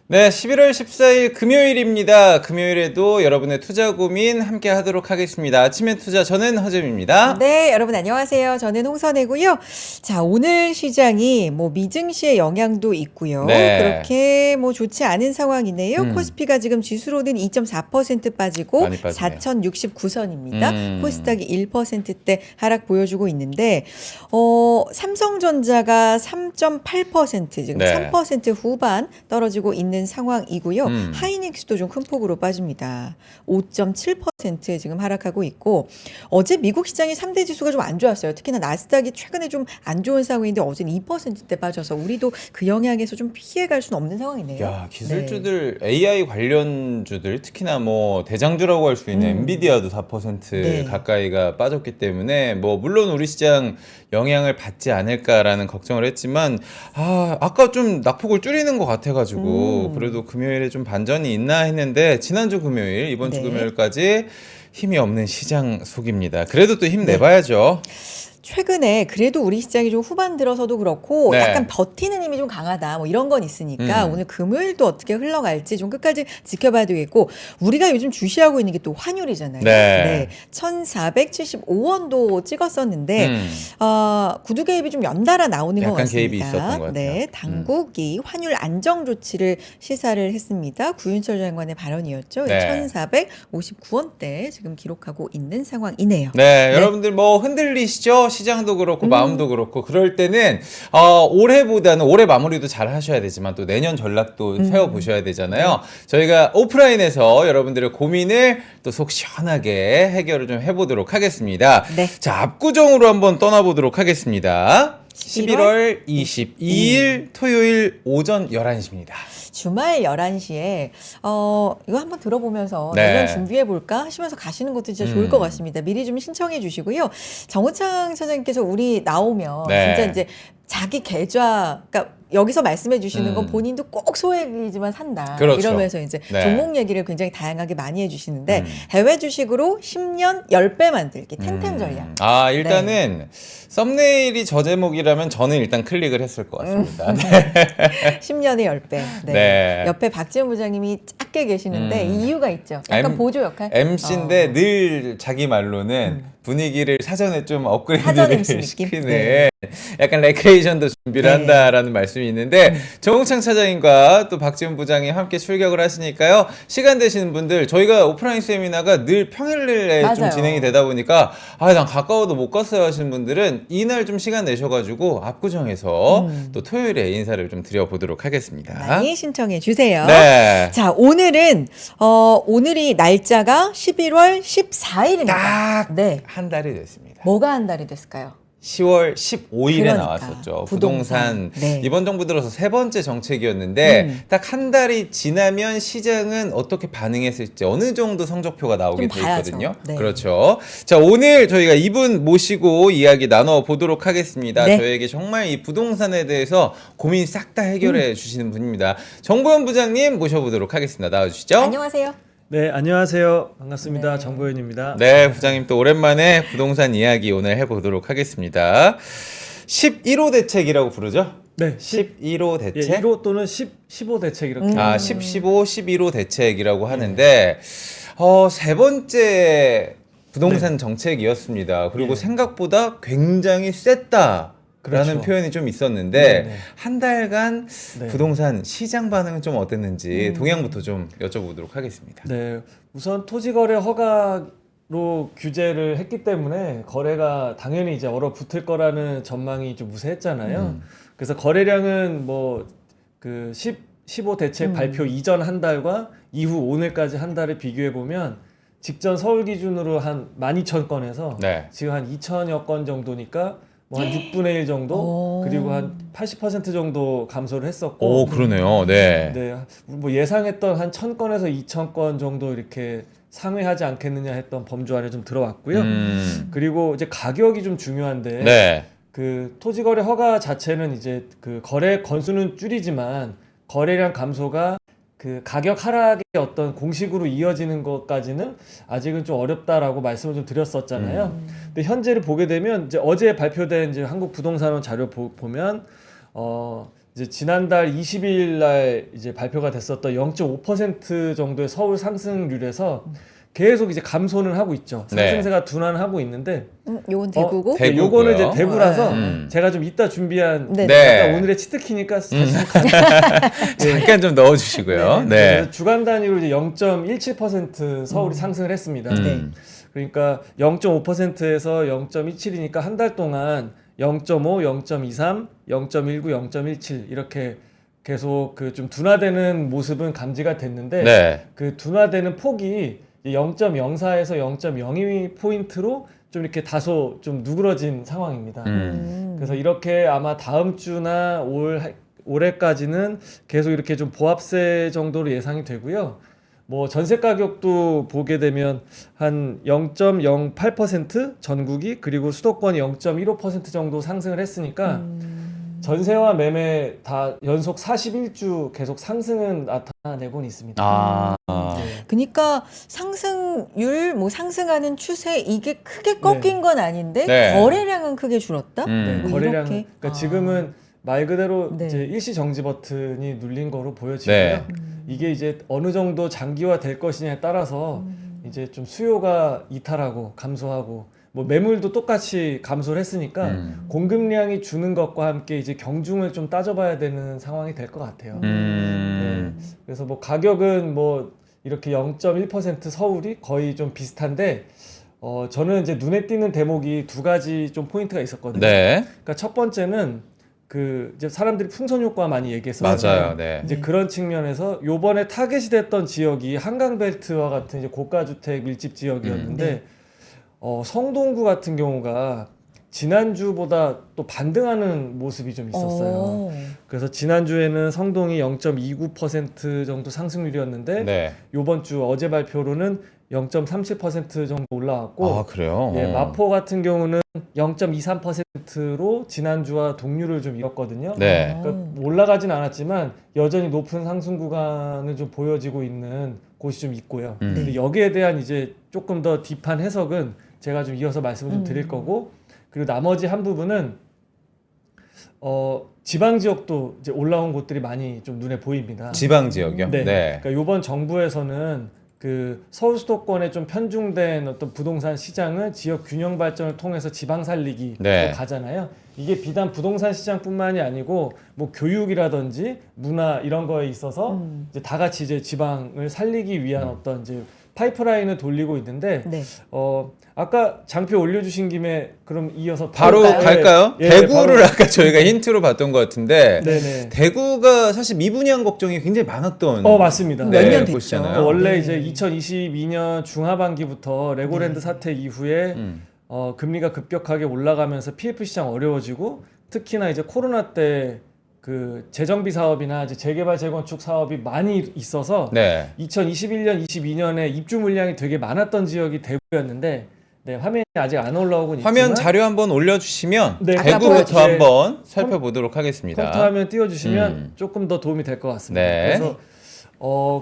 네, 11월 14일 금요일입니다. 금요일에도 여러분의 투자 고민 함께 하도록 하겠습니다. 아침엔 투자 저는 허잼입니다. 네, 여러분 안녕하세요. 저는 홍선혜고요. 자, 오늘 시장이 뭐 미증시의 영향도 있고요. 네. 그렇게 뭐 좋지 않은 상황이네요. 음. 코스피가 지금 지수로는 2.4% 빠지고 많이 빠지네요. 4,069선입니다. 코스닥이 1%대 하락 보여주고 있는데 삼성전자가 3.8% 지금 네. 3% 후반 떨어지고 있는 상황이고요. 음. 하이닉스도 좀 큰 폭으로 빠집니다. 5.7% 지금 하락하고 있고 어제 미국 시장의 3대 지수가 좀 안 좋았어요. 특히나 나스닥이 최근에 좀 안 좋은 상황인데 어제는 2%대 빠져서 우리도 그 영향에서 좀 피해갈 수는 없는 상황이네요. 야, 기술주들, AI 관련주들, 특히나 뭐 대장주라고 할 수 있는 엔비디아도 4% 네. 가까이가 빠졌기 때문에 뭐 물론 우리 시장 영향을 받지 않을까라는 걱정을 했지만 아까 좀 낙폭을 줄이는 것 같아가지고 그래도 금요일에 좀 반전이 있나 했는데 지난주 금요일, 이번 주 네. 금요일까지 힘이 없는 시장 속입니다. 그래도 또 힘내봐야죠. 최근에 그래도 우리 시장이 좀 후반 들어서도 그렇고 네. 약간 버티는 힘이 좀 강하다 뭐 이런 건 있으니까 오늘 금요일도 어떻게 흘러갈지 좀 끝까지 지켜봐야 되겠고 우리가 요즘 주시하고 있는 게 또 환율이잖아요. 네. 1,475원도 찍었었는데 구두 개입이 좀 연달아 나오는 것 약간 같습니다. 개입이 있었던 것 같아요. 네, 당국이 환율 안정 조치를 시사를 했습니다. 구윤철 장관의 발언이었죠. 네. 1,459원대 지금 기록하고 있는 상황이네요. 네, 여러분들 뭐 흔들리시죠? 시장도 그렇고 마음도 그렇고 그럴 때는 올해보다는 올해 마무리도 잘 하셔야 되지만 또 내년 전략도 세워 보셔야 되잖아요. 저희가 오프라인에서 여러분들의 고민을 또 속 시원하게 해결을 좀 해보도록 하겠습니다. 네. 자, 압구정으로 한번 떠나보도록 하겠습니다. 11월 22일 토요일 오전 11시입니다. 주말 11시에 이거 한번 들어보면서 네. 내년 준비해 볼까 하시면서 가시는 것도 진짜 좋을 것 같습니다. 미리 좀 신청해 주시고요. 정우창 차장님께서 우리 나오면 네. 진짜 이제 자기 계좌 그러니까 여기서 말씀해 주시는 건 음. 본인도 꼭 소액이지만 산다. 그렇죠. 이러면서 이제 네. 종목 얘기를 굉장히 다양하게 많이 해 주시는데 해외 주식으로 10년 10배 만들기 텐텐 전략. 일단은 썸네일이 저 제목이라면 저는 일단 클릭을 했을 것 같습니다. 네. 10년에 10배. 네. 네. 옆에 박지원 부장님이 작게 계시는데 이유가 있죠. 약간 보조 역할. MC인데 늘 자기 말로는 분위기를 사전에 좀 사전 업그레이드를 MC 느낌? 시키는 네. 약간 레크레이션도 준비를 네. 한다라는 말씀이 있는데 정우창 차장님과 또 박지훈 부장이 함께 출격을 하시니까요. 시간 되시는 분들 저희가 오프라인 세미나가 늘 평일에 좀 맞아요. 진행이 되다 보니까 난 가까워도 못 갔어요 하시는 분들은 이날 좀 시간 내셔가지고 압구정에서 또 토요일에 인사를 좀 드려보도록 하겠습니다. 많이 신청해 주세요. 네. 자, 오늘은 오늘이 날짜가 11월 14일입니다. 딱 네. 한 달이 됐습니다. 뭐가 한 달이 됐을까요? 10월 15일에 그러니까, 나왔었죠. 부동산. 부동산. 네. 이번 정부 들어서 세 번째 정책이었는데 딱 한 달이 지나면 시장은 어떻게 반응했을지 어느 정도 성적표가 나오게 좀 돼 봐야죠. 있거든요. 네. 그렇죠. 자, 오늘 저희가 이분 모시고 이야기 나눠 보도록 하겠습니다. 네. 저희에게 정말 이 부동산에 대해서 고민 싹 다 해결해 주시는 분입니다. 정보현 부장님 모셔보도록 하겠습니다. 나와주시죠. 안녕하세요. 네, 안녕하세요. 반갑습니다. 네. 정보현입니다. 네, 부장님 또 오랜만에 부동산 이야기 오늘 해보도록 하겠습니다. 11호 대책이라고 부르죠? 네, 11호 예, 대책? 1호 또는 15 대책 이렇게. 10, 15, 11호 대책이라고 하는데 세 번째 부동산 정책이었습니다. 그리고 생각보다 굉장히 셌다. 라는 그렇죠. 표현이 좀 있었는데 네. 한 달간 네. 부동산 시장 반응은 좀 어땠는지 동향부터 좀 여쭤보도록 하겠습니다. 네, 우선 토지거래 허가로 규제를 했기 때문에 거래가 당연히 이제 얼어붙을 거라는 전망이 좀 우세했잖아요. 그래서 거래량은 뭐 그 15 대책 발표 이전 한 달과 이후 오늘까지 한 달을 비교해 보면 직전 서울 기준으로 한 12,000건에서 네. 지금 한 2,000여 건 정도니까 뭐 한 6분의 1 정도 그리고 한 80% 정도 감소를 했었고. 오, 그러네요. 네. 네, 뭐 예상했던 한 1,000건에서 2,000건 정도 이렇게 상회하지 않겠느냐 했던 범주 안에 좀 들어왔고요. 그리고 이제 가격이 좀 중요한데 네. 그 토지거래 허가 자체는 이제 그 거래 건수는 줄이지만 거래량 감소가 그 가격 하락의 어떤 공식으로 이어지는 것까지는 아직은 좀 어렵다라고 말씀을 좀 드렸었잖아요. 근데 현재를 보게 되면 이제 어제 발표된 이제 한국 부동산원 자료 보면 이제 지난달 20일 날 이제 발표가 됐었던 0.5% 정도의 서울 상승률에서 계속 이제 감소는 하고 있죠. 상승세가 둔화하고 있는데 요건 대구고. 대구고요. 요거는 이제 대구라서 제가 좀 이따 준비한 네. 네. 약간 오늘의 치트키니까 사실 잠깐 좀 넣어주시고요. 네. 그래서 주간 단위로 이제 0.17% 서울이 상승을 했습니다. 그러니까 0.5%에서 0.17이니까 한 달 동안 0.5, 0.23, 0.19, 0.17 이렇게 계속 그 좀 둔화되는 모습은 감지가 됐는데 네. 그 둔화되는 폭이 0.04에서 0.02 포인트로 좀 이렇게 다소 좀 누그러진 상황입니다. 그래서 이렇게 아마 다음 주나 올해까지는 계속 이렇게 좀 보합세 정도로 예상이 되고요. 뭐 전세 가격도 보게 되면 한 0.08% 전국이 그리고 수도권이 0.15% 정도 상승을 했으니까 전세와 매매 다 연속 41주 계속 상승은 나타내곤 있습니다. 그러니까 상승률 뭐 상승하는 추세 이게 크게 꺾인 건 아닌데 네. 거래량은 크게 줄었다. 뭐 거래량 이렇게? 그러니까 지금은 말 그대로 네. 이제 일시 정지 버튼이 눌린 거로 보여지고요. 네. 이게 이제 어느 정도 장기화 될 것이냐에 따라서 이제 좀 수요가 이탈하고 감소하고 뭐 매물도 똑같이 감소를 했으니까 공급량이 주는 것과 함께 이제 경중을 좀 따져봐야 되는 상황이 될 것 같아요. 네. 그래서 뭐 가격은 뭐 이렇게 0.1% 서울이 거의 좀 비슷한데 저는 이제 눈에 띄는 대목이 두 가지 좀 포인트가 있었거든요. 네. 그러니까 첫 번째는 그 이제 사람들이 풍선 효과 많이 얘기했었어요. 맞아요. 네. 이제 그런 측면에서 요번에 타겟이 됐던 지역이 한강벨트와 같은 이제 고가주택 밀집 지역이었는데 성동구 같은 경우가 지난주보다 또 반등하는 모습이 좀 있었어요. 그래서 지난주에는 성동이 0.29% 정도 상승률이었는데 네. 요번 주 어제 발표로는 0.37% 정도 올라왔고 아, 그래요? 예, 마포 같은 경우는 0.23%로 지난주와 동률을 좀 잃었거든요. 네. 그러니까 올라가진 않았지만 여전히 높은 상승 구간을 좀 보여지고 있는 곳이 좀 있고요. 근데 여기에 대한 이제 조금 더 딥한 해석은 제가 좀 이어서 말씀을 좀 드릴 거고, 그리고 나머지 한 부분은 지방 지역도 이제 올라온 곳들이 많이 좀 눈에 보입니다. 지방 지역이요? 네. 그러니까 이번 정부에서는 그 서울 수도권에 좀 편중된 어떤 부동산 시장을 지역 균형 발전을 통해서 지방 살리기로 네. 가잖아요. 이게 비단 부동산 시장뿐만이 아니고 뭐 교육이라든지 문화 이런 거에 있어서 이제 다 같이 이제 지방을 살리기 위한 어떤 이제 파이프라인을 돌리고 있는데 네. 아까 장표 올려주신 김에 그럼 이어서 바로 볼까요? 갈까요? 예, 대구를 바로. 아까 저희가 힌트로 봤던 것 같은데 네네. 대구가 사실 미분양 걱정이 굉장히 많았던 맞습니다. 몇 년 됐죠. 곳이잖아요. 원래 네. 이제 2022년 중하반기부터 레고랜드 사태 이후에 금리가 급격하게 올라가면서 PF 시장 어려워지고 특히나 이제 코로나 때 그 재정비 사업이나 이제 재개발 재건축 사업이 많이 있어서 네. 2021년, 22년에 입주 물량이 되게 많았던 지역이 대구였는데 네, 화면이 아직 안 올라오곤 화면 있지만 자료 한번 올려주시면 네, 대구부터 이제 한번 살펴보도록 하겠습니다. 컴퓨터 화면 띄워주시면 조금 더 도움이 될 것 같습니다. 네. 그래서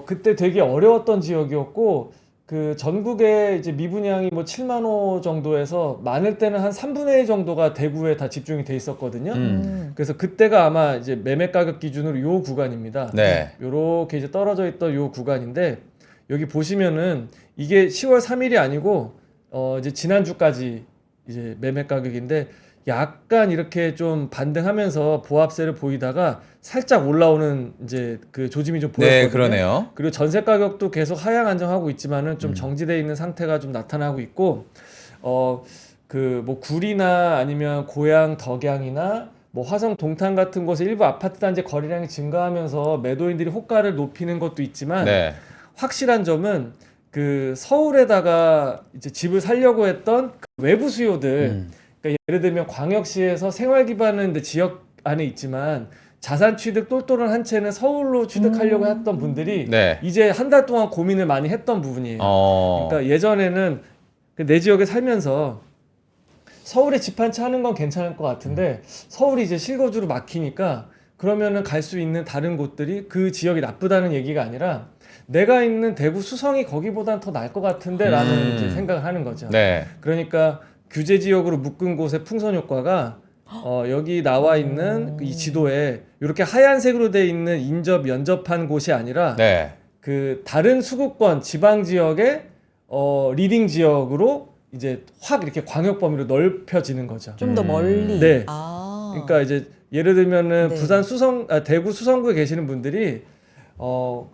그때 되게 어려웠던 지역이었고 그 전국에 이제 미분양이 뭐 7만 호 정도에서 많을 때는 한 3분의 1 정도가 대구에 다 집중이 돼 있었거든요. 그래서 그때가 아마 이제 매매 가격 기준으로 요 구간입니다. 네. 요렇게 이제 떨어져 있던 요 구간인데 여기 보시면은 이게 10월 3일이 아니고 이제 지난주까지 이제 매매 가격인데 약간 이렇게 좀 반등하면서 보합세를 보이다가 살짝 올라오는 이제 그 조짐이 좀 보였거든요. 네, 그러네요. 그리고 전세 가격도 계속 하향 안정하고 있지만은 좀 정지되어 있는 상태가 좀 나타나고 있고 그 뭐 구리나 아니면 고양 덕양이나 뭐 화성 동탄 같은 곳에 일부 아파트 단지 거래량이 증가하면서 매도인들이 호가를 높이는 것도 있지만 네. 확실한 점은 그 서울에다가 이제 집을 살려고 했던 그 외부 수요들 그러니까 예를 들면 광역시에서 생활 기반은 근데 지역 안에 있지만 자산 취득 똘똘한 한 채는 서울로 취득하려고 했던 분들이 네. 이제 한 달 동안 고민을 많이 했던 부분이에요. 그러니까 예전에는 내 지역에 살면서 서울에 집 한 채 하는 건 괜찮을 것 같은데 서울이 이제 실거주로 막히니까 그러면은 갈 수 있는 다른 곳들이 그 지역이 나쁘다는 얘기가 아니라 내가 있는 대구 수성이 거기보단 더 나을 것 같은데 라는 이제 생각을 하는 거죠. 네. 그러니까 규제 지역으로 묶은 곳의 풍선 효과가 여기 나와 있는 이 지도에 이렇게 하얀색으로 돼 있는 인접 면접한 곳이 아니라 네. 그 다른 수도권 지방 지역의 리딩 지역으로 이제 확 이렇게 광역 범위로 넓혀지는 거죠. 좀 더 멀리. 네. 아. 그러니까 이제 예를 들면은 네. 부산 대구 수성구에 계시는 분들이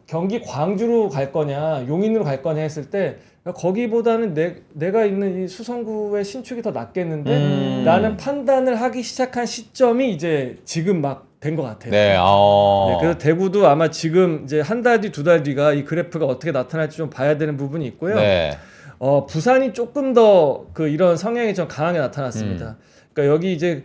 경기 광주로 갈 거냐 용인으로 갈 거냐 했을 때 거기보다는 내가 있는 이 수성구의 신축이 더 낫겠는데 라는 판단을 하기 시작한 시점이 이제 지금 막 된 것 같아요. 네. 네, 그래서 대구도 아마 지금 이제 한 달 뒤, 두 달 뒤가 이 그래프가 어떻게 나타날지 좀 봐야 되는 부분이 있고요. 네. 부산이 조금 더 그 이런 성향이 좀 강하게 나타났습니다. 그러니까 여기 이제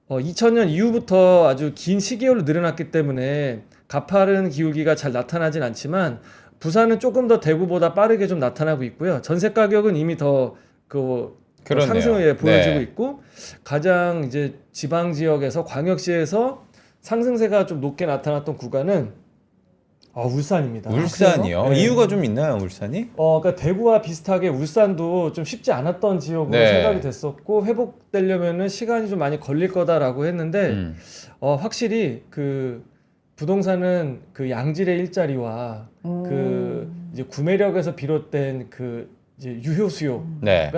2000년 이후부터 아주 긴 시기로 늘어났기 때문에 가파른 기울기가 잘 나타나진 않지만 부산은 조금 더 대구보다 빠르게 좀 나타나고 있고요. 전세 가격은 이미 더 그러네요. 상승을 보여지고 네. 있고 가장 이제 지방 지역에서 광역시에서 상승세가 좀 높게 나타났던 구간은 울산입니다. 울산이요? 네. 이유가 좀 있나요, 울산이? 그러니까 대구와 비슷하게 울산도 좀 쉽지 않았던 지역으로 네. 생각이 됐었고 회복되려면은 시간이 좀 많이 걸릴 거다라고 했는데 확실히 그 부동산은 그 양질의 일자리와 그 이제 구매력에서 비롯된 그 이제 유효 수요가 네.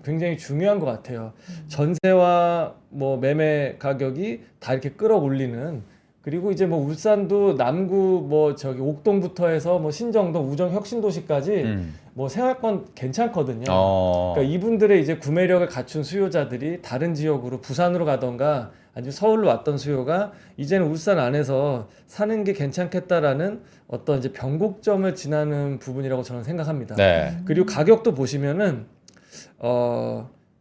굉장히 중요한 것 같아요. 전세와 뭐 매매 가격이 다 이렇게 끌어올리는 그리고 이제 뭐 울산도 남구 뭐 저기 옥동부터 해서 뭐 신정동, 우정 혁신도시까지 뭐 생활권 괜찮거든요. 그러니까 이분들의 이제 구매력을 갖춘 수요자들이 다른 지역으로 부산으로 가던가 아니면 서울로 왔던 수요가 이제는 울산 안에서 사는 게 괜찮겠다라는 어떤 이제 변곡점을 지나는 부분이라고 저는 생각합니다. 네. 그리고 가격도 보시면은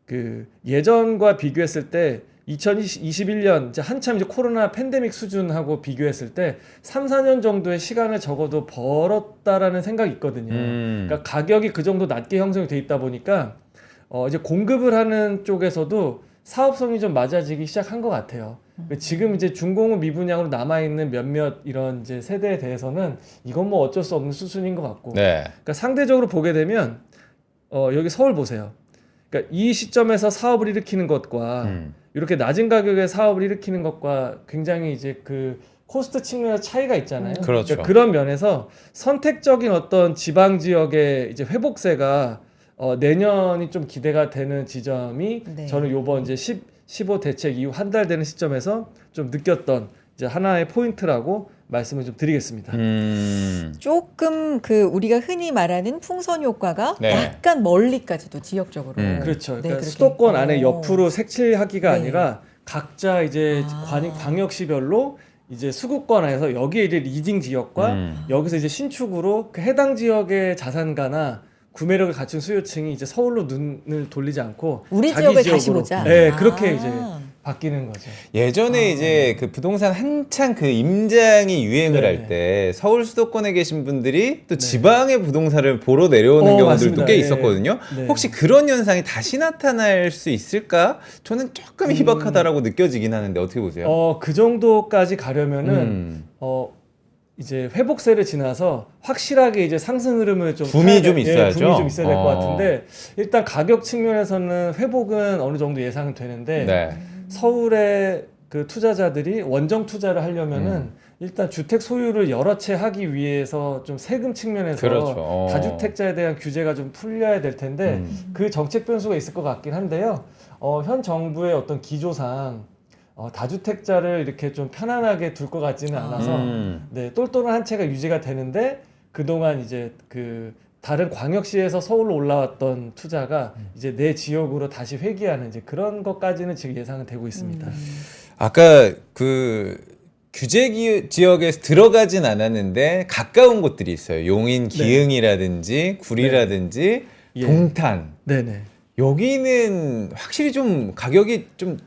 그 예전과 비교했을 때 2021년 이제 한참 이제 코로나 팬데믹 수준하고 비교했을 때 3, 4년 정도의 시간을 적어도 벌었다라는 생각이 있거든요. 그러니까 가격이 그 정도 낮게 형성이 돼 있다 보니까 이제 공급을 하는 쪽에서도 사업성이 좀 맞아지기 시작한 것 같아요. 지금 이제 중공업 미분양으로 남아 있는 몇몇 이런 이제 세대에 대해서는 이건 뭐 어쩔 수 없는 수순인 것 같고. 네. 그러니까 상대적으로 보게 되면 여기 서울 보세요. 그러니까 이 시점에서 사업을 일으키는 것과 이렇게 낮은 가격에 사업을 일으키는 것과 굉장히 이제 그 코스트 측면에서 차이가 있잖아요. 그렇죠. 그러니까 그런 면에서 선택적인 어떤 지방 지역의 이제 회복세가 내년이 좀 기대가 되는 지점이 네. 저는 요번 이제 15 대책 이후 한 달 되는 시점에서 좀 느꼈던 이제 하나의 포인트라고 말씀을 좀 드리겠습니다. 조금 그 우리가 흔히 말하는 풍선 효과가 네. 약간 멀리까지도 지역적으로. 그렇죠. 네, 그러니까 그렇게. 수도권 안에 옆으로 색칠하기가 네. 아니라 각자 이제 광역시별로 이제 수도권 안에서 여기에 이제 리딩 지역과 여기서 이제 신축으로 그 해당 지역의 자산가나 구매력을 갖춘 수요층이 이제 서울로 눈을 돌리지 않고 우리 자기 지역을 다시 지역으로. 보자. 네, 그렇게 아. 이제 바뀌는 거죠. 예전에 이제 그 부동산 한창 그 임장이 유행을 네. 할 때 서울 수도권에 계신 분들이 또 지방의 부동산을 보러 내려오는 경우들도 맞습니다. 꽤 네. 있었거든요. 네. 혹시 그런 현상이 다시 나타날 수 있을까? 저는 조금 희박하다라고 느껴지긴 하는데 어떻게 보세요? 그 정도까지 가려면은 이제 회복세를 지나서 확실하게 이제 상승 흐름을 좀 붐이 좀 있어야죠. 붐이 좀 있어야 될 것 같은데 일단 가격 측면에서는 회복은 어느 정도 예상은 되는데 네. 서울의 그 투자자들이 원정 투자를 하려면은 일단 주택 소유를 여러 채 하기 위해서 좀 세금 측면에서 그렇죠. 다주택자에 대한 규제가 좀 풀려야 될 텐데 그 정책 변수가 있을 것 같긴 한데요. 현 정부의 어떤 기조상 다주택자를 이렇게 좀 편안하게 둘 것 같지는 않아서 네, 똘똘한 한 채가 유지가 되는데 그동안 이제 그 다른 광역시에서 서울로 올라왔던 투자가 이제 내 지역으로 다시 회귀하는 이제 그런 것까지는 지금 예상은 되고 있습니다. 아까 그 규제 지역에 들어가진 않았는데 가까운 곳들이 있어요. 용인, 기흥이라든지 구리라든지 예. 동탄. 네네. 여기는 확실히 좀 가격이 좀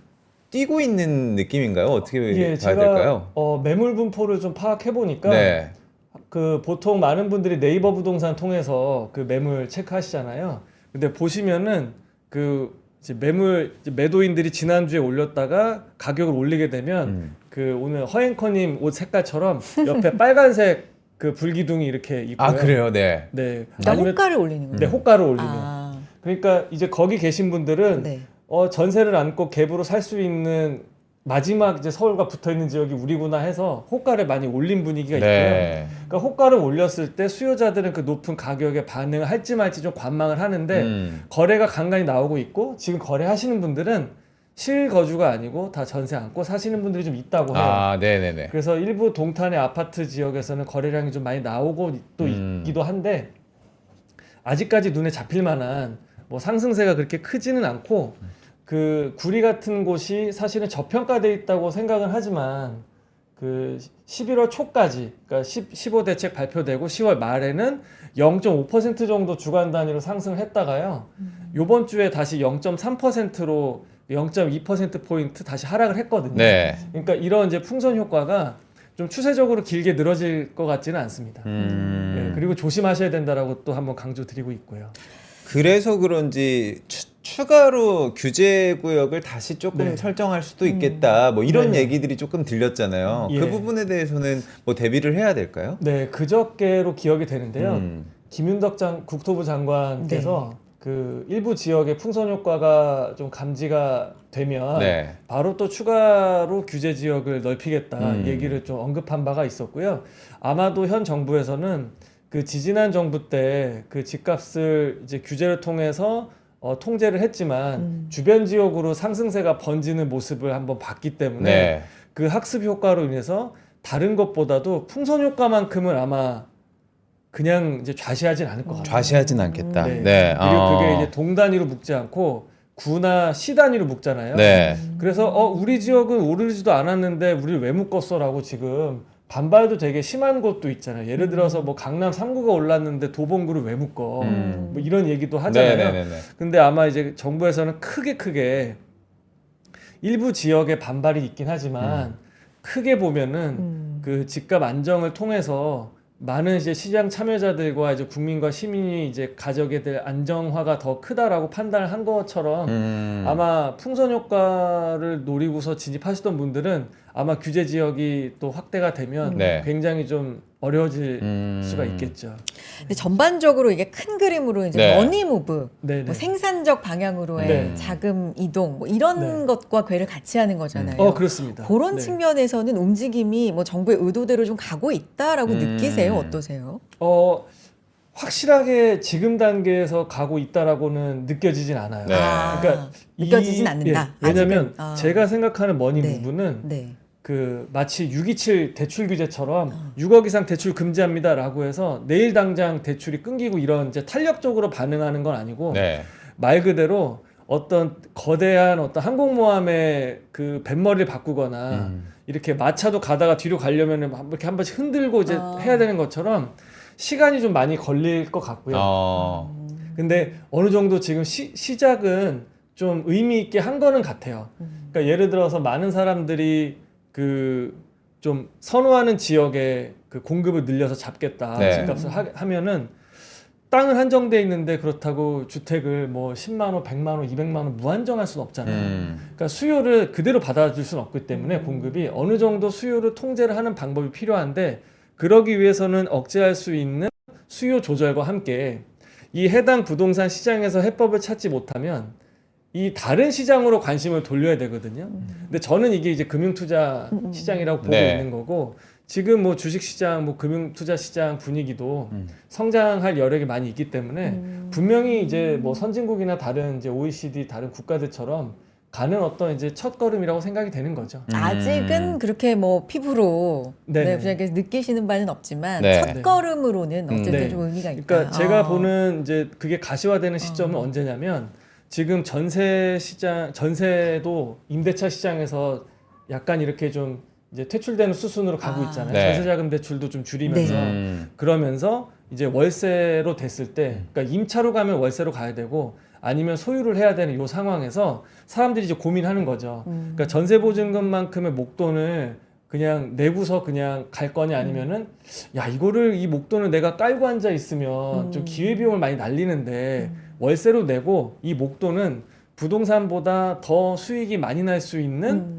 뛰고 있는 느낌인가요? 어떻게 봐야 제가 될까요? 매물 분포를 좀 파악해 보니까 네. 그 보통 많은 분들이 네이버 부동산 통해서 그 매물 체크하시잖아요. 근데 보시면은 그 이제 매도인들이 지난주에 올렸다가 가격을 올리게 되면 그 오늘 허앵커님 옷 색깔처럼 옆에 빨간색 그 불기둥이 이렇게 있고요. 아 그래요, 네. 네. 나 호가를 올리는 거예요. 네, 호가를 올리면. 아. 그러니까 이제 거기 계신 분들은 네. 전세를 안고 갭으로 살 수 있는 마지막 이제 서울과 붙어 있는 지역이 우리구나 해서 호가를 많이 올린 분위기가 있고요. 네. 그러니까 호가를 올렸을 때 수요자들은 그 높은 가격에 반응을 할지 말지 좀 관망을 하는데 거래가 간간히 나오고 있고 지금 거래하시는 분들은 실거주가 아니고 다 전세 안고 사시는 분들이 좀 있다고 해요. 아, 네네네. 그래서 일부 동탄의 아파트 지역에서는 거래량이 좀 많이 나오고 또 있기도 한데 아직까지 눈에 잡힐 만한 뭐 상승세가 그렇게 크지는 않고 그 구리 같은 곳이 사실은 저평가돼 있다고 생각은 하지만 그 11월 초까지 그러니까 15 대책 발표되고 10월 말에는 0.5% 정도 주간 단위로 상승했다가요. 요번 주에 다시 0.3%로 0.2%포인트 다시 하락을 했거든요. 네. 그러니까 이런 이제 풍선 효과가 좀 추세적으로 길게 늘어질 것 같지는 않습니다. 네, 그리고 조심하셔야 된다라고 또 한번 강조드리고 있고요. 그래서 그런지 추가로 규제 구역을 다시 조금 네. 설정할 수도 있겠다. 뭐 이런 네네. 얘기들이 조금 들렸잖아요. 예. 그 부분에 대해서는 뭐 대비를 해야 될까요? 네, 그저께로 기억이 되는데요. 음. 김윤덕 국토부 장관께서 그 일부 지역의 풍선 효과가 좀 감지가 되면 네. 바로 또 추가로 규제 지역을 넓히겠다 얘기를 좀 언급한 바가 있었고요. 아마도 현 정부에서는 그 지지난 정부 때 그 집값을 이제 규제를 통해서 통제를 했지만 주변 지역으로 상승세가 번지는 모습을 한번 봤기 때문에 네. 그 학습 효과로 인해서 다른 것보다도 풍선 효과만큼은 아마 그냥 이제 좌시하진 않을 것 같아요. 좌시하진 않겠다. 네. 네. 그리고 그게 이제 동 단위로 묶지 않고 구나 시 단위로 묶잖아요. 네. 그래서 우리 지역은 오르지도 않았는데 우리를 왜 묶었어라고 지금 반발도 되게 심한 곳도 있잖아요. 예를 들어서 뭐 강남 3구가 올랐는데 도봉구를 왜 묶어? 뭐 이런 얘기도 하잖아요. 네네네네. 근데 아마 이제 정부에서는 크게 일부 지역에 반발이 있긴 하지만 크게 보면은 그 집값 안정을 통해서 많은 이제 시장 참여자들과 이제 국민과 시민이 이제 가져게 될 안정화가 더 크다라고 판단을 한 것처럼 아마 풍선 효과를 노리고서 진입하시던 분들은 아마 규제 지역이 또 확대가 되면 네. 굉장히 좀 어려워질 수가 있겠죠. 근데 전반적으로 이게 큰 그림으로 이제 네. 머니 무브, 네네. 뭐 생산적 방향으로의 네. 자금 이동 뭐 이런 네. 것과 괴를 같이 하는 거잖아요. 그렇습니다. 그런 네. 측면에서는 움직임이 뭐 정부의 의도대로 좀 가고 있다라고 느끼세요? 어떠세요? 확실하게 지금 단계에서 가고 있다라고는 느껴지진 않아요. 네. 그러니까 느껴지진 않는다. 왜냐하면 아직은. 제가 생각하는 머니 네. 무브는 네. 그 마치 627 대출 규제처럼 6억 이상 대출 금지합니다라고 해서 내일 당장 대출이 끊기고 이런 이제 탄력적으로 반응하는 건 아니고 네. 말 그대로 어떤 거대한 어떤 항공모함의 그 뱃머리를 바꾸거나 이렇게 마차도 가다가 뒤로 가려면 이렇게 한 번씩 흔들고 이제 해야 되는 것처럼 시간이 좀 많이 걸릴 것 같고요. 근데 어느 정도 지금 시작은 좀 의미 있게 한 거는 같아요. 그러니까 예를 들어서 많은 사람들이 그 좀 선호하는 지역에 그 공급을 늘려서 잡겠다. 네. 집값을 하면은 땅은 한정돼 있는데 그렇다고 주택을 뭐 10만 원, 100만 원, 200만 원 무한정할 수는 없잖아요. 그러니까 수요를 그대로 받아줄 수는 없기 때문에 공급이 어느 정도 수요를 통제를 하는 방법이 필요한데 그러기 위해서는 억제할 수 있는 수요 조절과 함께 이 해당 부동산 시장에서 해법을 찾지 못하면 이 다른 시장으로 관심을 돌려야 되거든요. 근데 저는 이게 이제 금융투자 시장이라고 보고 네. 있는 거고 지금 뭐 주식시장, 뭐 금융투자 시장 분위기도 성장할 여력이 많이 있기 때문에 분명히 이제 뭐 선진국이나 다른 이제 OECD 다른 국가들처럼 가는 어떤 이제 첫걸음이라고 생각이 되는 거죠. 아직은 그렇게 뭐 피부로 네네. 그냥 느끼시는 바는 없지만 네. 첫 걸음으로는 어쨌든 네. 좀 의미가 있다. 그러니까 제가 보는 이제 그게 가시화되는 시점은 언제냐면 지금 전세도 임대차 시장에서 약간 이렇게 좀 이제 퇴출되는 수순으로 가고 있잖아요. 네. 전세자금 대출도 좀 줄이면서 네. 그러면서 이제 월세로 됐을 때, 그러니까 임차로 가면 월세로 가야 되고 아니면 소유를 해야 되는 이 상황에서 사람들이 이제 고민하는 거죠. 그러니까 전세보증금만큼의 목돈을 그냥 내고서 그냥 갈 거냐 아니면은 야 이거를 이 목돈을 내가 깔고 앉아 있으면 좀 기회비용을 많이 날리는데 월세로 내고 이 목돈은 부동산보다 더 수익이 많이 날 수 있는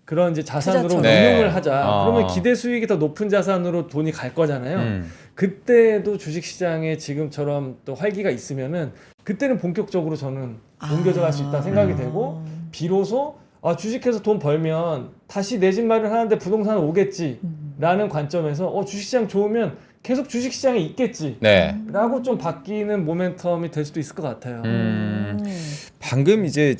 그런 이제 자산으로 투자처럼. 운용을 네. 하자. 그러면 기대 수익이 더 높은 자산으로 돈이 갈 거잖아요. 그때도 주식시장에 지금처럼 또 활기가 있으면은 그때는 본격적으로 저는 옮겨져 갈 수 있다 생각이 되고 비로소 주식해서 돈 벌면 다시 내 집 마련하는데 부동산은 오겠지라는 관점에서 주식시장 좋으면 계속 주식시장에 있겠지. 네. 라고 좀 바뀌는 모멘텀이 될 수도 있을 것 같아요. 방금 이제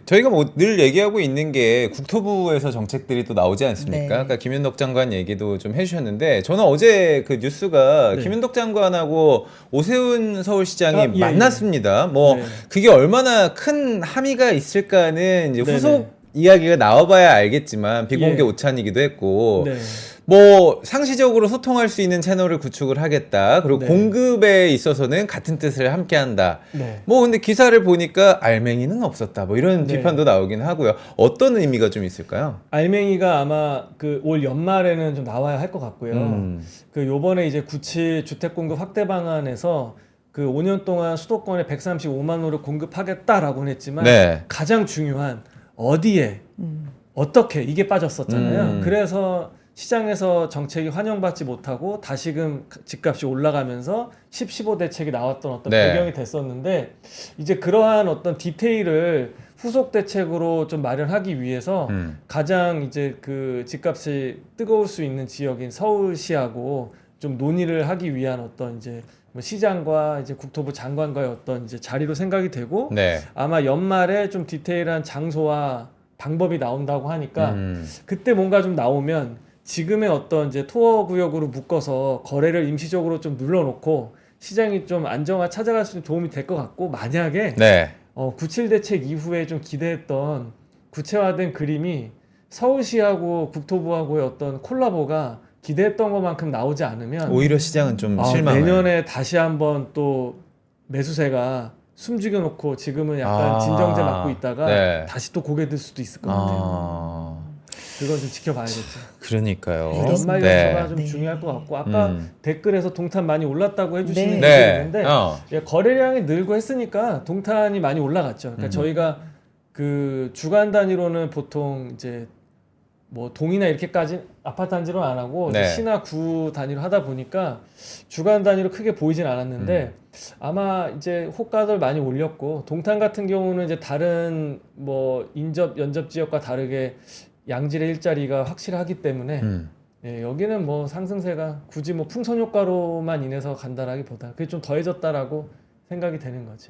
저희가 뭐 늘 얘기하고 있는 게 국토부에서 정책들이 또 나오지 않습니까? 네. 그러니까 김윤덕 장관 얘기도 좀 해주셨는데 저는 어제 그 뉴스가 네. 김윤덕 장관하고 오세훈 서울시장이 예, 만났습니다. 뭐 네. 그게 얼마나 큰 함의가 있을까는 이제 네네. 후속 이야기가 나와봐야 알겠지만 비공개 예. 오찬이기도 했고 네. 뭐 상시적으로 소통할 수 있는 채널을 구축을 하겠다. 그리고 네. 공급에 있어서는 같은 뜻을 함께한다. 네. 뭐 근데 기사를 보니까 알맹이는 없었다. 뭐 이런 네. 비판도 나오긴 하고요. 어떤 의미가 좀 있을까요? 알맹이가 아마 올 연말에는 좀 나와야 할 것 같고요. 음. 요번에 이제 97 주택 공급 확대 방안에서 5년 동안 수도권에 135만 호를 공급하겠다라고는 했지만 네. 가장 중요한 어디에 어떻게 이게 빠졌었잖아요. 그래서 시장에서 정책이 환영받지 못하고 다시금 집값이 올라가면서 10, 15 대책이 나왔던 어떤 네. 배경이 됐었는데 이제 그러한 어떤 디테일을 후속 대책으로 좀 마련하기 위해서 가장 이제 집값이 뜨거울 수 있는 지역인 서울시하고 좀 논의를 하기 위한 어떤 이제 뭐 시장과 이제 국토부 장관과의 어떤 이제 자리로 생각이 되고 네. 아마 연말에 좀 디테일한 장소와 방법이 나온다고 하니까 그때 뭔가 좀 나오면 지금의 어떤 이제 투어 구역으로 묶어서 거래를 임시적으로 좀 눌러놓고 시장이 좀 안정화 찾아갈 수 있는 도움이 될 것 같고 만약에 네. 97 대책 이후에 좀 기대했던 구체화된 그림이 서울시하고 국토부하고의 어떤 콜라보가 기대했던 것만큼 나오지 않으면 오히려 시장은 좀 실망을. 내년에 다시 한번 또 매수세가 숨죽여 놓고 지금은 약간 진정제 맞고 있다가 네. 다시 또 고개 들 수도 있을 것 같아요. 그건 좀 지켜봐야겠죠. 그러니까요. 연말 네. 연초가 좀 중요할 것 같고 아까 댓글에서 동탄 많이 올랐다고 해주시는 네. 분이 있는데 예, 거래량이 늘고 했으니까 동탄이 많이 올라갔죠. 그러니까 저희가 주간 단위로는 보통 이제 뭐 동이나 이렇게까지 아파트 단지로 안 하고 네. 이제 시나 구 단위로 하다 보니까 주간 단위로 크게 보이진 않았는데 아마 이제 호가들 많이 올렸고 동탄 같은 경우는 이제 다른 뭐 연접 지역과 다르게 양질의 일자리가 확실하기 때문에 예, 여기는 뭐 상승세가 굳이 뭐 풍선 효과로만 인해서 간다라기보다 그게 좀 더해졌다라고 생각이 되는 거죠.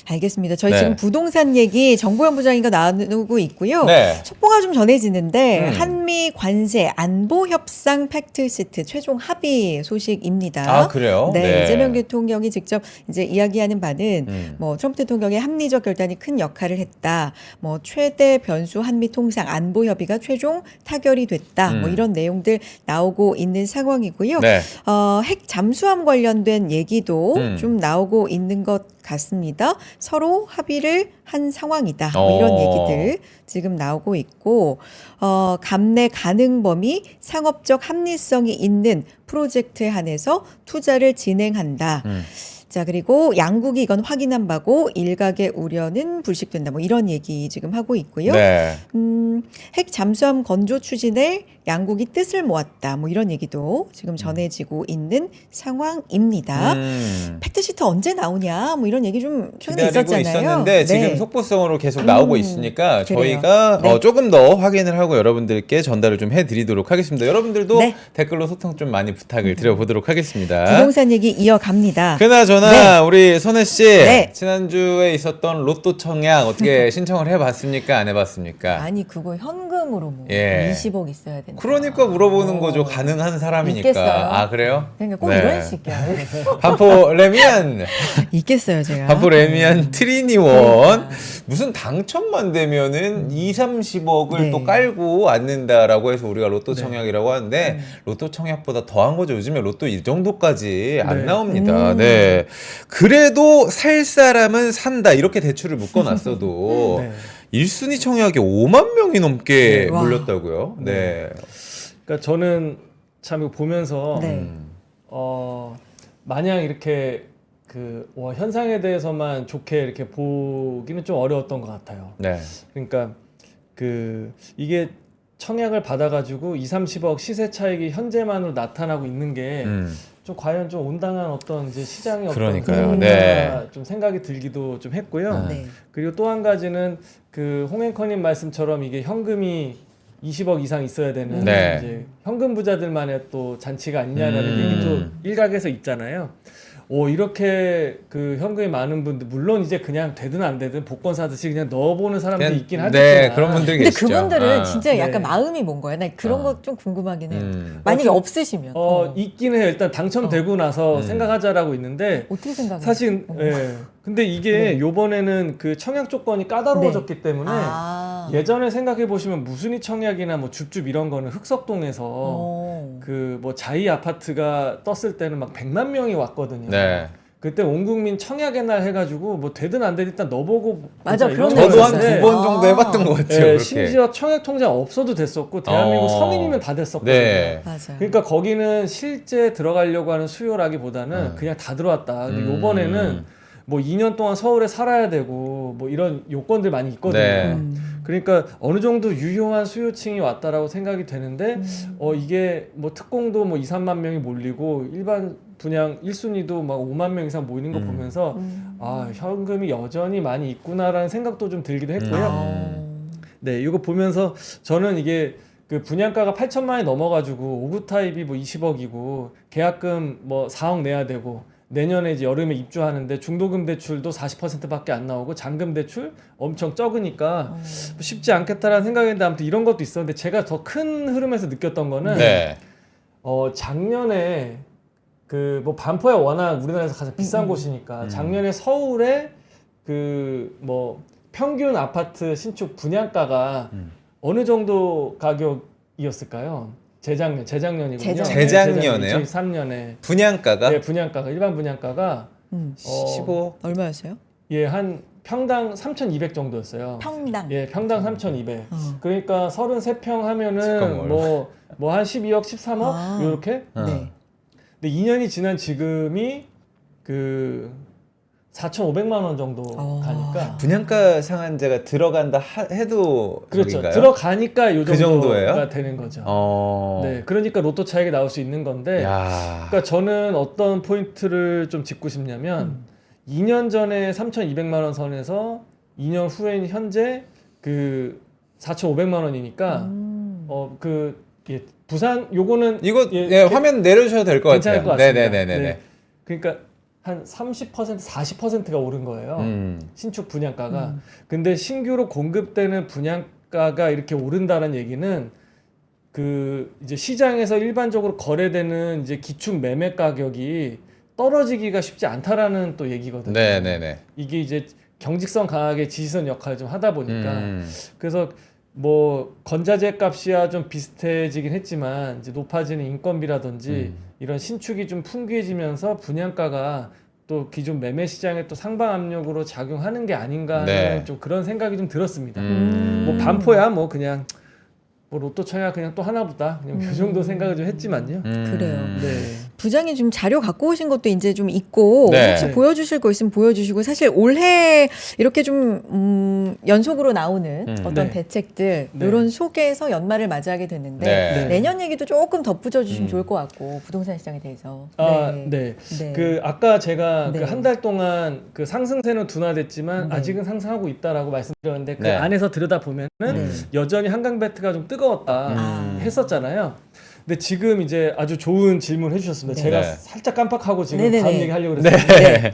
알겠습니다. 저희 네. 지금 부동산 얘기 정보현 부장님과 나누고 있고요. 네. 속보가 좀 전해지는데 한미 관세 안보 협상 팩트 시트 최종 합의 소식입니다. 아, 그래요? 네, 네. 이재명 대통령이 직접 이제 이야기하는 바는 뭐 트럼프 대통령의 합리적 결단이 큰 역할을 했다. 뭐 최대 변수 한미 통상 안보 협의가 최종 타결이 됐다. 뭐 이런 내용들 나오고 있는 상황이고요. 네. 핵 잠수함 관련된 얘기도 좀 나오고 있는 것 같습니다. 서로 합의를 한 상황이다. 뭐 이런 얘기들 지금 나오고 있고 감내 가능 범위 상업적 합리성이 있는 프로젝트에 한해서 투자를 진행한다. 자, 그리고 양국이 이건 확인한 바고 일각의 우려는 불식된다. 뭐 이런 얘기 지금 하고 있고요. 네. 핵 잠수함 건조 추진에 양국이 뜻을 모았다. 뭐 이런 얘기도 지금 전해지고 있는 상황입니다. 팩트시트 언제 나오냐? 뭐 이런 얘기 좀 최근에 기다리고 있었잖아요. 있었는데 지금 네. 속보성으로 계속 나오고 있으니까 그래요. 저희가 네. 조금 더 확인을 하고 여러분들께 전달을 좀 해드리도록 하겠습니다. 여러분들도 네. 댓글로 소통 좀 많이 부탁을 드려보도록 하겠습니다. 부동산 얘기 이어갑니다. 그나저나 우리 선혜 씨 네. 지난주에 있었던 로또 청약 어떻게 신청을 해봤습니까? 안 해봤습니까? 아니 그거 현금으로 뭐 예. 20억 있어야 된다. 그러니까 물어보는 거죠. 가능한 사람이니까. 있겠어요? 아 그래요? 그러니까 꼭 네. 이런 식이야. 반포 레미안 있겠어요 제가. 반포 레미안 그러니까. 트리니원 무슨 당첨만 되면은 2, 30억을 네. 또 깔고 앉는다라고 해서 우리가 로또 청약이라고 하는데 로또 청약보다 더한 거죠. 요즘에 로또 이 정도까지 안 네. 나옵니다. 네. 그래도 살 사람은 산다 이렇게 대출을 묶어놨어도 네. 1순위 청약에 5만 명이 넘게 네. 와. 몰렸다고요. 네. 그러니까 저는 참 이거 보면서 네. 마냥 이렇게 현상에 대해서만 좋게 이렇게 보기는 좀 어려웠던 것 같아요. 네. 그러니까 이게 청약을 받아가지고 2, 30억 시세 차익이 현재만으로 나타나고 있는 게 좀 과연 좀 온당한 어떤 이제 시장의 어떤 그러니까요. 그런 네. 좀 생각이 들기도 좀 했고요. 네. 그리고 또 한 가지는 그 홍앵커님 말씀처럼 이게 현금이 20억 이상 있어야 되는 네. 이제 현금 부자들만의 또 잔치가 아니냐라는 얘기도 일각에서 있잖아요. 이렇게 그 현금이 많은 분들 물론 이제 그냥 되든 안 되든 복권 사듯이 그냥 넣어보는 사람도 그냥- 있긴 하겠지만 네, 그런 분들 근데 계시죠. 그분들은 아. 진짜 약간 네. 마음이 뭔 거야? 나 그런 거 좀 궁금하긴 해요. 만약에 좀- 없으시면 있긴 해요. 일단 당첨되고 나서 생각하자라고 있는데 어떻게 생각해요? 사실 근데 이게 네. 요번에는 그 청약 조건이 까다로워졌기 때문에 아. 예전에 생각해 보시면 무순위 청약이나 뭐 줍줍 이런 거는 흑석동에서 그 뭐 자이 아파트가 떴을 때는 막 100만 명이 왔거든요. 네. 그때 온 국민 청약의 날 해가지고 뭐 되든 안 되든 일단 넣어보고 맞아, 보자 그런 이런 저도 한 거였는데 두 번 정도 아. 해봤던 것 같아요. 예, 그렇게. 심지어 청약 통장 없어도 됐었고 대한민국 성인이면 다 됐었거든요. 네. 맞아요. 그러니까 거기는 실제 들어가려고 하는 수요라기보다는 그냥 다 들어왔다. 근데 요번에는 뭐 2년 동안 서울에 살아야 되고 뭐 이런 요건들 많이 있거든요. 네. 그러니까 어느 정도 유효한 수요층이 왔다라고 생각이 되는데 이게 뭐 특공도 뭐 2, 3만 명이 몰리고 일반 분양 1순위도 막 5만 명 이상 모이는 거 보면서 아, 현금이 여전히 많이 있구나라는 생각도 좀 들기도 했고요. 네, 이거 보면서 저는 이게 그 분양가가 8천만 원이 넘어가지고 5구 타입이 뭐 20억이고 계약금 뭐 4억 내야 되고 내년에 이제 여름에 입주하는데 중도금 대출도 40%밖에 안 나오고 잔금 대출 엄청 적으니까 쉽지 않겠다라는 생각인데 아무튼 이런 것도 있었는데 제가 더 큰 흐름에서 느꼈던 거는 네. 작년에 그 뭐 반포야 워낙 우리나라에서 가장 비싼 곳이니까 작년에 서울에 그 뭐 평균 아파트 신축 분양가가 어느 정도 가격이었을까요? 재작년이군요. 재작년에요? 2023년에 분양가가 네, 분양가가 일반 분양가가 15. 얼마였어요? 예, 한 평당 3,200 정도였어요. 평당. 예, 평당 3,200. 그러니까 33평 하면은 잠깐만, 뭐 한 12억, 13억 아. 요렇게. 네. 근데 2년이 지난 지금이 그 4,500만 원 정도 가니까 분양가 상한제가 들어간다 해도 그렇죠. 저긴가요? 들어가니까 요 그 정도가 정도예요? 되는 거죠. 어. 네, 그러니까 로또 차익이 나올 수 있는 건데, 야. 그러니까 저는 어떤 포인트를 좀 짚고 싶냐면, 2년 전에 3,200만 원 선에서 2년 후엔 현재 그 4,500만 원이니까, 예, 부산 요거는 이거 예, 네, 화면 내려주셔도 될 것 같아요. 괜찮을 것 같습니다. 네네네네. 네. 그러니까 한 30%, 40%가 오른 거예요. 신축 분양가가. 근데 신규로 공급되는 분양가가 이렇게 오른다는 얘기는 그 이제 시장에서 일반적으로 거래되는 이제 기축 매매 가격이 떨어지기가 쉽지 않다라는 또 얘기거든요. 네네네. 이게 이제 경직성 강하게 지지선 역할을 좀 하다 보니까 그래서 뭐 건자재 값이야 좀 비슷해지긴 했지만 이제 높아지는 인건비라든지 이런 신축이 좀 풍부해지면서 분양가가 또 기존 매매 시장에 또 상방 압력으로 작용하는 게 아닌가 하는 네. 좀 그런 생각이 좀 들었습니다. 뭐 반포야 뭐 그냥 뭐 로또 청약 그냥 또 하나보다 그냥 그 정도 생각을 좀 했지만요. 그래요. 네. 부장님 지금 자료 갖고 오신 것도 이제 좀 있고 네. 혹시 보여주실 거 있으면 보여주시고 사실 올해 이렇게 좀 연속으로 나오는 어떤 네. 대책들 네. 이런 소개해서 연말을 맞이하게 됐는데 네. 내년 얘기도 조금 덧붙여 주시면 좋을 것 같고 부동산 시장에 대해서. 네. 네. 그 아까 제가 네. 그 한 달 동안 그 상승세는 둔화됐지만 네. 아직은 상승하고 있다라고 말씀드렸는데 그 네. 안에서 들여다 보면은 여전히 한강 베트가 좀 뜨거웠다 했었잖아요. 근데 지금 이제 아주 좋은 질문 해주셨습니다. 네. 제가 네. 살짝 깜빡하고 지금 네네네. 다음 얘기 하려고 그랬어요. 네.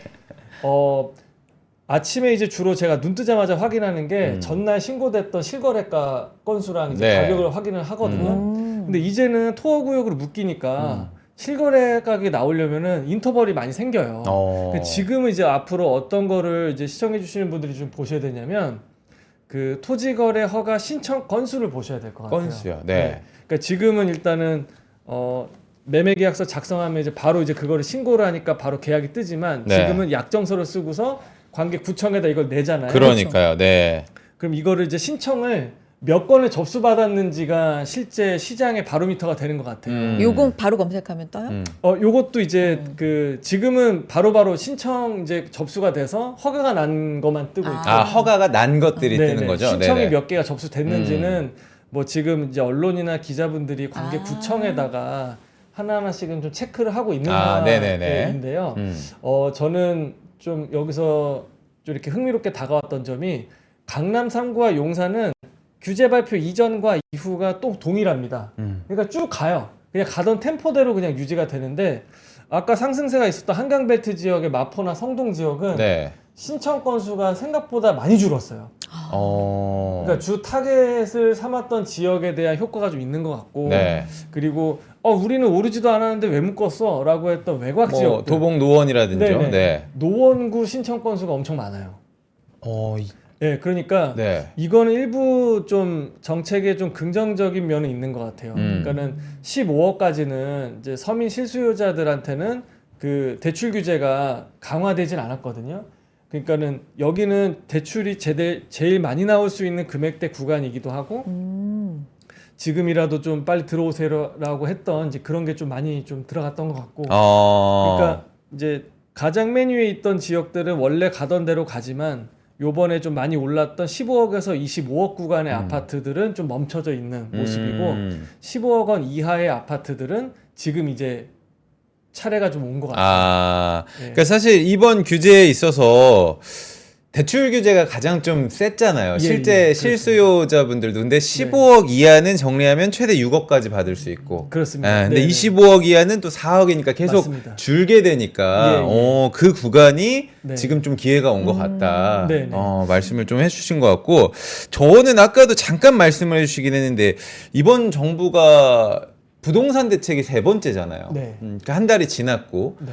아침에 이제 주로 제가 눈 뜨자마자 확인하는 게 전날 신고됐던 실거래가 건수랑 이제 네. 가격을 확인을 하거든요. 근데 이제는 토어 구역으로 묶이니까 실거래 가격이 나오려면은 인터벌이 많이 생겨요. 근데 지금은 이제 앞으로 어떤 거를 이제 시청해 주시는 분들이 좀 보셔야 되냐면 그 토지거래 허가 신청 건수를 보셔야 될 것 같아요. 건수요. 네. 그러니까 지금은 일단은 매매계약서 작성하면 이제 바로 이제 그거를 신고를 하니까 바로 계약이 뜨지만 네. 지금은 약정서를 쓰고서 관계구청에다 이걸 내잖아요. 그러니까요. 네. 그럼 이거를 이제 신청을 몇 건을 접수받았는지가 실제 시장의 바로미터가 되는 것 같아요. 요건 바로 검색하면 떠요? 요것도 이제 그 지금은 바로바로 신청 이제 접수가 돼서 허가가 난 것만 뜨고 있고. 아, 허가가 난 것들이 네네. 뜨는 거죠. 신청이 네네. 몇 개가 접수됐는지는 뭐 지금 이제 언론이나 기자분들이 관계구청에다가 하나하나씩은 좀 체크를 하고 있는 네네네. 상황인데요. 저는 좀 여기서 좀 이렇게 흥미롭게 다가왔던 점이 강남 3구와 용산은 규제 발표 이전과 이후가 또 동일합니다. 그러니까 쭉 가요. 그냥 가던 템포대로 그냥 유지가 되는데 아까 상승세가 있었던 한강벨트 지역의 마포나 성동 지역은 네. 신청 건수가 생각보다 많이 줄었어요. 그러니까 주 타겟을 삼았던 지역에 대한 효과가 좀 있는 것 같고 네. 그리고 우리는 오르지도 않았는데 왜 묶었어? 라고 했던 외곽 뭐 지역 도봉 노원이라든지. 네네. 네. 노원구 신청 건수가 엄청 많아요. 네, 그러니까 네. 이거는 일부 좀 정책에 좀 긍정적인 면은 있는 것 같아요. 그러니까는 15억까지는 이제 서민 실수요자들한테는 그 대출 규제가 강화되진 않았거든요. 그러니까는 여기는 대출이 제일 많이 나올 수 있는 금액대 구간이기도 하고 지금이라도 좀 빨리 들어오세요라고 했던 이제 그런 게 좀 많이 좀 들어갔던 것 같고 그러니까 이제 가장 맨 위에 있던 지역들은 원래 가던 대로 가지만 요번에 좀 많이 올랐던 15억에서 25억 구간의 아파트들은 좀 멈춰져 있는 모습이고 15억 원 이하의 아파트들은 지금 이제 차례가 좀 온 것 같아요. 그러니까 사실 이번 규제에 있어서 대출 규제가 가장 좀 셌잖아요. 실제 실수요자분들도. 근데 15억 이하는 정리하면 최대 6억까지 받을 수 있고. 그렇습니다. 근데 25억 이하는 또 4억이니까 계속 맞습니다. 줄게 되니까 그 구간이 네. 지금 좀 기회가 온 것 같다. 네네. 말씀을 좀 해주신 것 같고 저는 아까도 잠깐 말씀을 해주시긴 했는데 이번 정부가 부동산 대책이 3번째잖아요. 네. 그러니까 한 달이 지났고 네.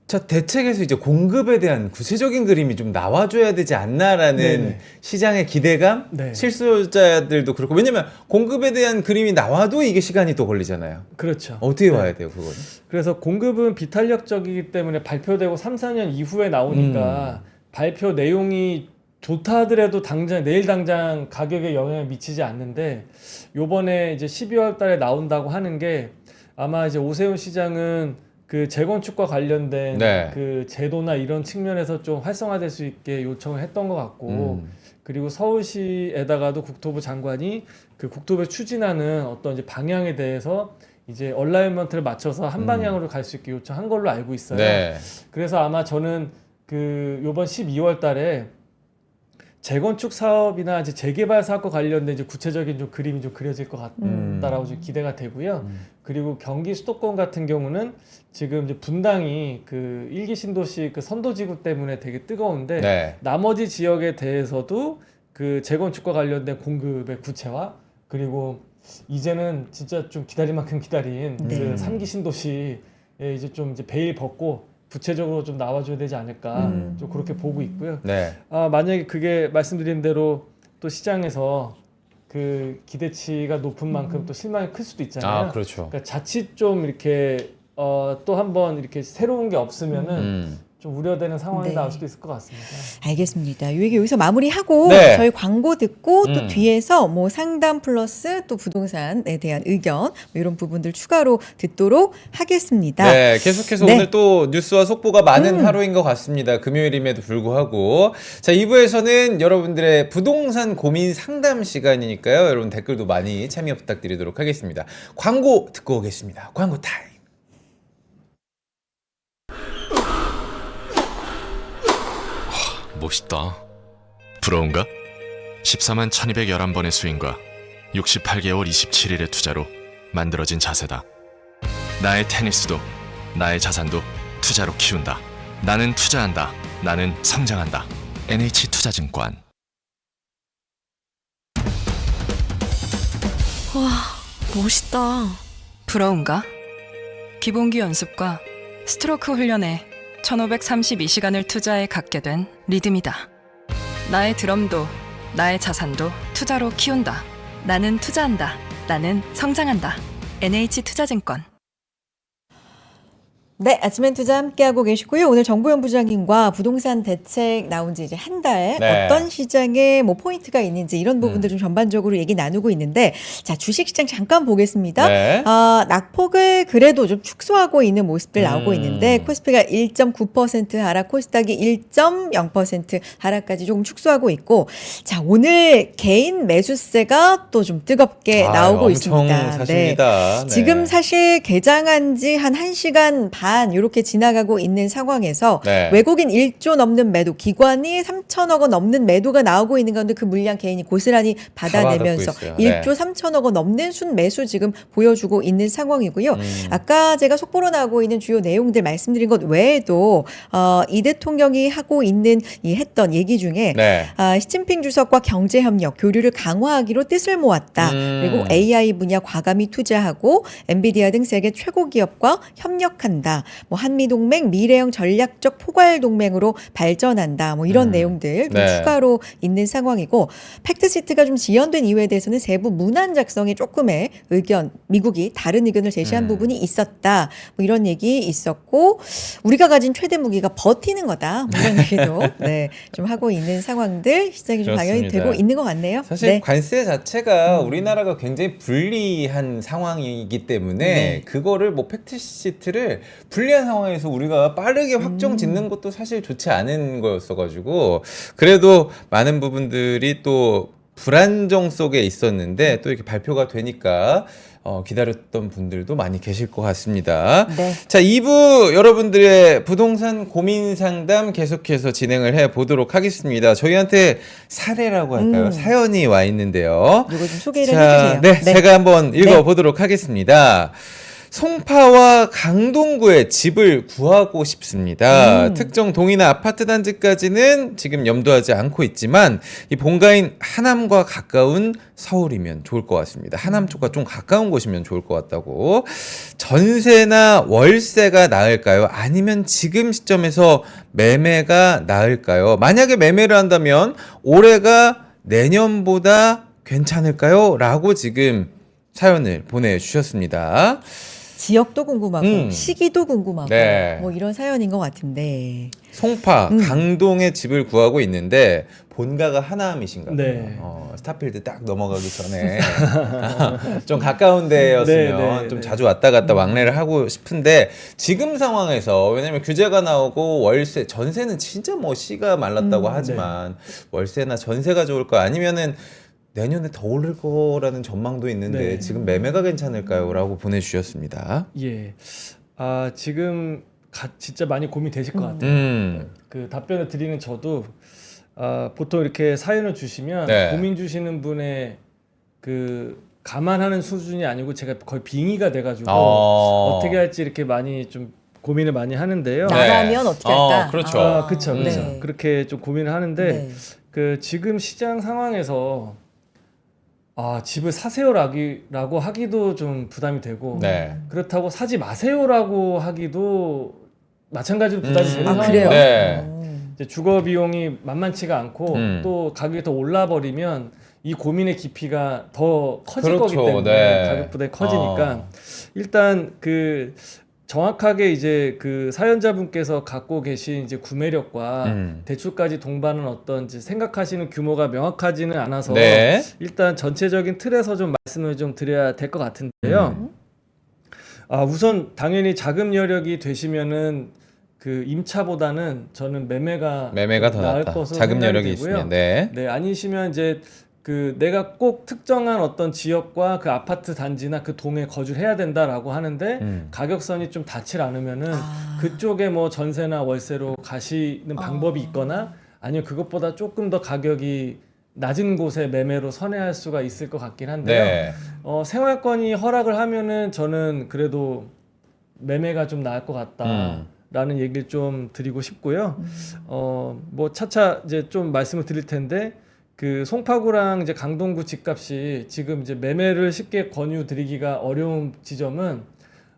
자, 대책에서 이제 공급에 대한 구체적인 그림이 좀 나와줘야 되지 않나라는 네네. 시장의 기대감? 네. 실수요자들도 그렇고. 왜냐면 공급에 대한 그림이 나와도 이게 시간이 또 걸리잖아요. 그렇죠. 어떻게 봐야 돼요, 그거는? 그래서 공급은 비탄력적이기 때문에 발표되고 3, 4년 이후에 나오니까 발표 내용이 좋다 하더라도 내일 당장 가격에 영향을 미치지 않는데 요번에 이제 12월 달에 나온다고 하는 게 아마 이제 오세훈 시장은 그 재건축과 관련된 네. 그 제도나 이런 측면에서 좀 활성화될 수 있게 요청을 했던 것 같고 그리고 서울시에다가도 국토부 장관이 그 국토부에 추진하는 어떤 이제 방향에 대해서 이제 얼라이먼트를 맞춰서 한 방향으로 갈 수 있게 요청한 걸로 알고 있어요. 네. 그래서 아마 저는 그 요번 12월 달에 재건축 사업이나 이제 재개발 사업과 관련된 이제 구체적인 좀 그림이 좀 그려질 것 같다라고 좀 기대가 되고요. 그리고 경기 수도권 같은 경우는 지금 이제 분당이 그 일기 신도시 그 선도지구 때문에 되게 뜨거운데 네. 나머지 지역에 대해서도 그 재건축과 관련된 공급의 구체화 그리고 이제는 진짜 좀 기다릴 만큼 기다린 그 3기 신도시에 이제 좀 이제 베일 벗고 구체적으로 좀 나와줘야 되지 않을까 좀 그렇게 보고 있고요. 네. 만약에 그게 말씀드린 대로 또 시장에서 그 기대치가 높은 만큼 또 실망이 클 수도 있잖아요. 그렇죠. 그러니까 자칫 좀 이렇게 또 한번 이렇게 새로운 게 없으면은 좀 우려되는 상황이 네. 나올 수도 있을 것 같습니다. 알겠습니다. 이 얘기 여기서 마무리하고 네. 저희 광고 듣고 또 뒤에서 뭐 상담 플러스 또 부동산에 대한 의견 뭐 이런 부분들 추가로 듣도록 하겠습니다. 네, 계속해서 네. 오늘 또 뉴스와 속보가 많은 하루인 것 같습니다. 금요일임에도 불구하고. 자, 2부에서는 여러분들의 부동산 고민 상담 시간이니까요. 여러분 댓글도 많이 참여 부탁드리도록 하겠습니다. 광고 듣고 오겠습니다. 광고 타임. 멋있다. 부러운가? 14만 1211번의 스윙과 68개월 27일의 투자로 만들어진 자세다. 나의 테니스도 나의 자산도 투자로 키운다. 나는 투자한다. 나는 성장한다. NH투자증권. 와, 멋있다. 부러운가? 기본기 연습과 스트로크 훈련에 1532시간을 투자해 갖게 된 리듬이다. 나의 드럼도 나의 자산도 투자로 키운다. 나는 투자한다. 나는 성장한다. NH투자증권. 네, 아침엔 투자 함께하고 계시고요. 오늘 정보현 부장님과 부동산 대책 나온 지 이제 한 달 네. 어떤 시장에 뭐 포인트가 있는지 이런 부분들 좀 전반적으로 얘기 나누고 있는데 자, 주식시장 잠깐 보겠습니다. 네. 낙폭을 그래도 좀 축소하고 있는 모습들 나오고 있는데 코스피가 1.9% 하락, 코스닥이 1.0% 하락까지 조금 축소하고 있고 자, 오늘 개인 매수세가 또 좀 뜨겁게 나오고 엄청 있습니다. 사십니다. 네. 지금 사실 개장한 지 한 1시간 반 이렇게 지나가고 있는 상황에서 네. 외국인 1조 넘는 매도, 기관이 3천억 원 넘는 매도가 나오고 있는 가운데 그 물량 개인이 고스란히 받아내면서 받아들고 있어요. 1조 3천억 원 넘는 순 매수 지금 보여주고 있는 상황이고요. 아까 제가 속보로 나오고 있는 주요 내용들 말씀드린 것 외에도 이 대통령이 하고 있는 했던 얘기 중에 네. 시진핑 주석과 경제협력, 교류를 강화하기로 뜻을 모았다. 그리고 AI 분야 과감히 투자하고 엔비디아 등 세계 최고 기업과 협력한다. 뭐 한미동맹 미래형 전략적 포괄동맹으로 발전한다. 뭐 이런 내용들 좀 네. 추가로 있는 상황이고 팩트시트가 좀 지연된 이유에 대해서는 세부 문안 작성에 조금의 의견, 미국이 다른 의견을 제시한 부분이 있었다. 뭐 이런 얘기 있었고 우리가 가진 최대 무기가 버티는 거다. 뭐 이런 얘기도 네, 좀 하고 있는 상황들 시장이 좀 방영이 그렇습니다. 되고 있는 것 같네요. 사실 네. 관세 자체가 우리나라가 굉장히 불리한 상황이기 때문에 네. 그거를 뭐 팩트시트를 불리한 상황에서 우리가 빠르게 확정 짓는 것도 사실 좋지 않은 거였어가지고 그래도 많은 부분들이 또 불안정 속에 있었는데 또 이렇게 발표가 되니까 기다렸던 분들도 많이 계실 것 같습니다. 네. 자, 2부 여러분들의 부동산 고민 상담 계속해서 진행을 해 보도록 하겠습니다. 저희한테 사례라고 할까요? 사연이 와 있는데요. 이거 좀 소개를 자, 해주세요. 네, 제가 한번 읽어보도록 하겠습니다. 송파와 강동구에 집을 구하고 싶습니다. 특정 동이나 아파트 단지까지는 지금 염두하지 않고 있지만 이 본가인 하남과 가까운 서울이면 좋을 것 같습니다. 하남 쪽과 좀 가까운 곳이면 좋을 것 같다고. 전세나 월세가 나을까요? 아니면 지금 시점에서 매매가 나을까요? 만약에 매매를 한다면 올해가 내년보다 괜찮을까요? 라고 지금 사연을 보내주셨습니다. 지역도 궁금하고 시기도 궁금하고 네. 뭐 이런 사연인 것 같은데 송파, 강동에 집을 구하고 있는데 본가가 하남이신가요? 네. 스타필드 딱 넘어가기 전에 좀 가까운 데였으면 네, 네, 좀 네. 자주 왔다 갔다 왕래를 하고 싶은데 지금 상황에서 왜냐면 규제가 나오고 월세, 전세는 진짜 뭐 씨가 말랐다고 하지만 월세나 전세가 좋을까 아니면은 내년에 더 오를 거라는 전망도 있는데 네. 지금 매매가 괜찮을까요? 라고 보내주셨습니다. 예. 지금 진짜 많이 고민되실 것 같아요. 그 답변을 드리는 저도 보통 이렇게 사연을 주시면 네. 고민 주시는 분의 그 감안하는 수준이 아니고 제가 거의 빙의가 돼가지고 어떻게 할지 이렇게 많이 좀 고민을 많이 하는데요. 나라면 어떻게 할까? 그렇죠. 그렇죠. 네. 그렇게 좀 고민을 하는데 네. 그 지금 시장 상황에서 집을 사세요라고 하기도 좀 부담이 되고 네. 그렇다고 사지 마세요라고 하기도 마찬가지로 부담이 되는 아, 상황이에요. 그래요? 네. 이제 주거 비용이 만만치가 않고 또 가격이 더 올라버리면 이 고민의 깊이가 더 커질 그렇죠. 거기 때문에 네. 가격 부담이 커지니까 일단 그 정확하게 이제 그 사연자분께서 갖고 계신 이제 구매력과 대출까지 동반한 어떤 이제 생각하시는 규모가 명확하지는 않아서 네. 일단 전체적인 틀에서 좀 말씀을 좀 드려야 될 것 같은데요. 우선 당연히 자금 여력이 되시면은 그 임차보다는 저는 매매가 더 나을 낫다. 것으로 자금 생각이 여력이 되고요. 있으면. 네. 네, 아니시면 이제 그 내가 꼭 특정한 어떤 지역과 그 아파트 단지나 그 동에 거주를 해야 된다라고 하는데 가격선이 좀 닿질 않으면은 그쪽에 뭐 전세나 월세로 가시는 방법이 있거나 아니면 그것보다 조금 더 가격이 낮은 곳에 매매로 선회할 수가 있을 것 같긴 한데요. 네. 생활권이 허락을 하면은 저는 그래도 매매가 좀 나을 것 같다라는 얘기를 좀 드리고 싶고요. 뭐 차차 이제 좀 말씀을 드릴 텐데 그 송파구랑 이제 강동구 집값이 지금 이제 매매를 쉽게 권유드리기가 어려운 지점은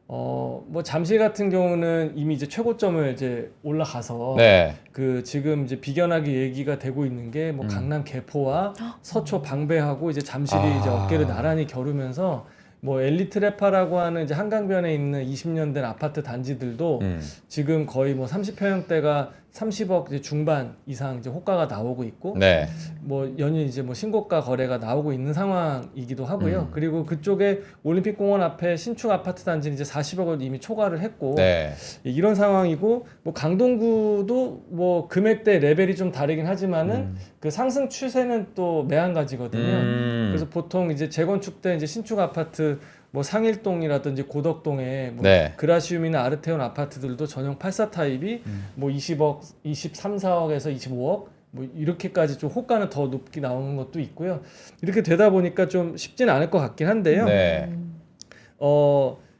뭐 잠실 같은 경우는 이미 이제 최고점을 이제 올라가서 네. 그 지금 이제 비견하게 얘기가 되고 있는 게 뭐 강남 개포와 서초 방배하고 이제 잠실이 이제 어깨를 나란히 겨루면서 뭐 엘리트레파라고 하는 이제 한강변에 있는 20년 된 아파트 단지들도 지금 거의 뭐 30평형대가 30억 이제 중반 이상 이제 호가가 나오고 있고 네. 뭐 연일 이제 뭐 신고가 거래가 나오고 있는 상황이기도 하고요. 그리고 그쪽에 올림픽공원 앞에 신축 아파트 단지는 이제 40억을 이미 초과를 했고 네. 이런 상황이고 뭐 강동구도 뭐 금액대 레벨이 좀 다르긴 하지만은 그 상승 추세는 또 매한가지거든요. 그래서 보통 이제 재건축된 이제 신축 아파트 뭐 상일동이라든지 고덕동에 뭐 네. 그라시움이나 아르테온 아파트들도 전용 84 타입이 뭐 20억, 23, 4억에서 25억 뭐 이렇게까지 좀 호가는 더 높게 나오는 것도 있고요. 이렇게 되다 보니까 좀 쉽지는 않을 것 같긴 한데요. 네.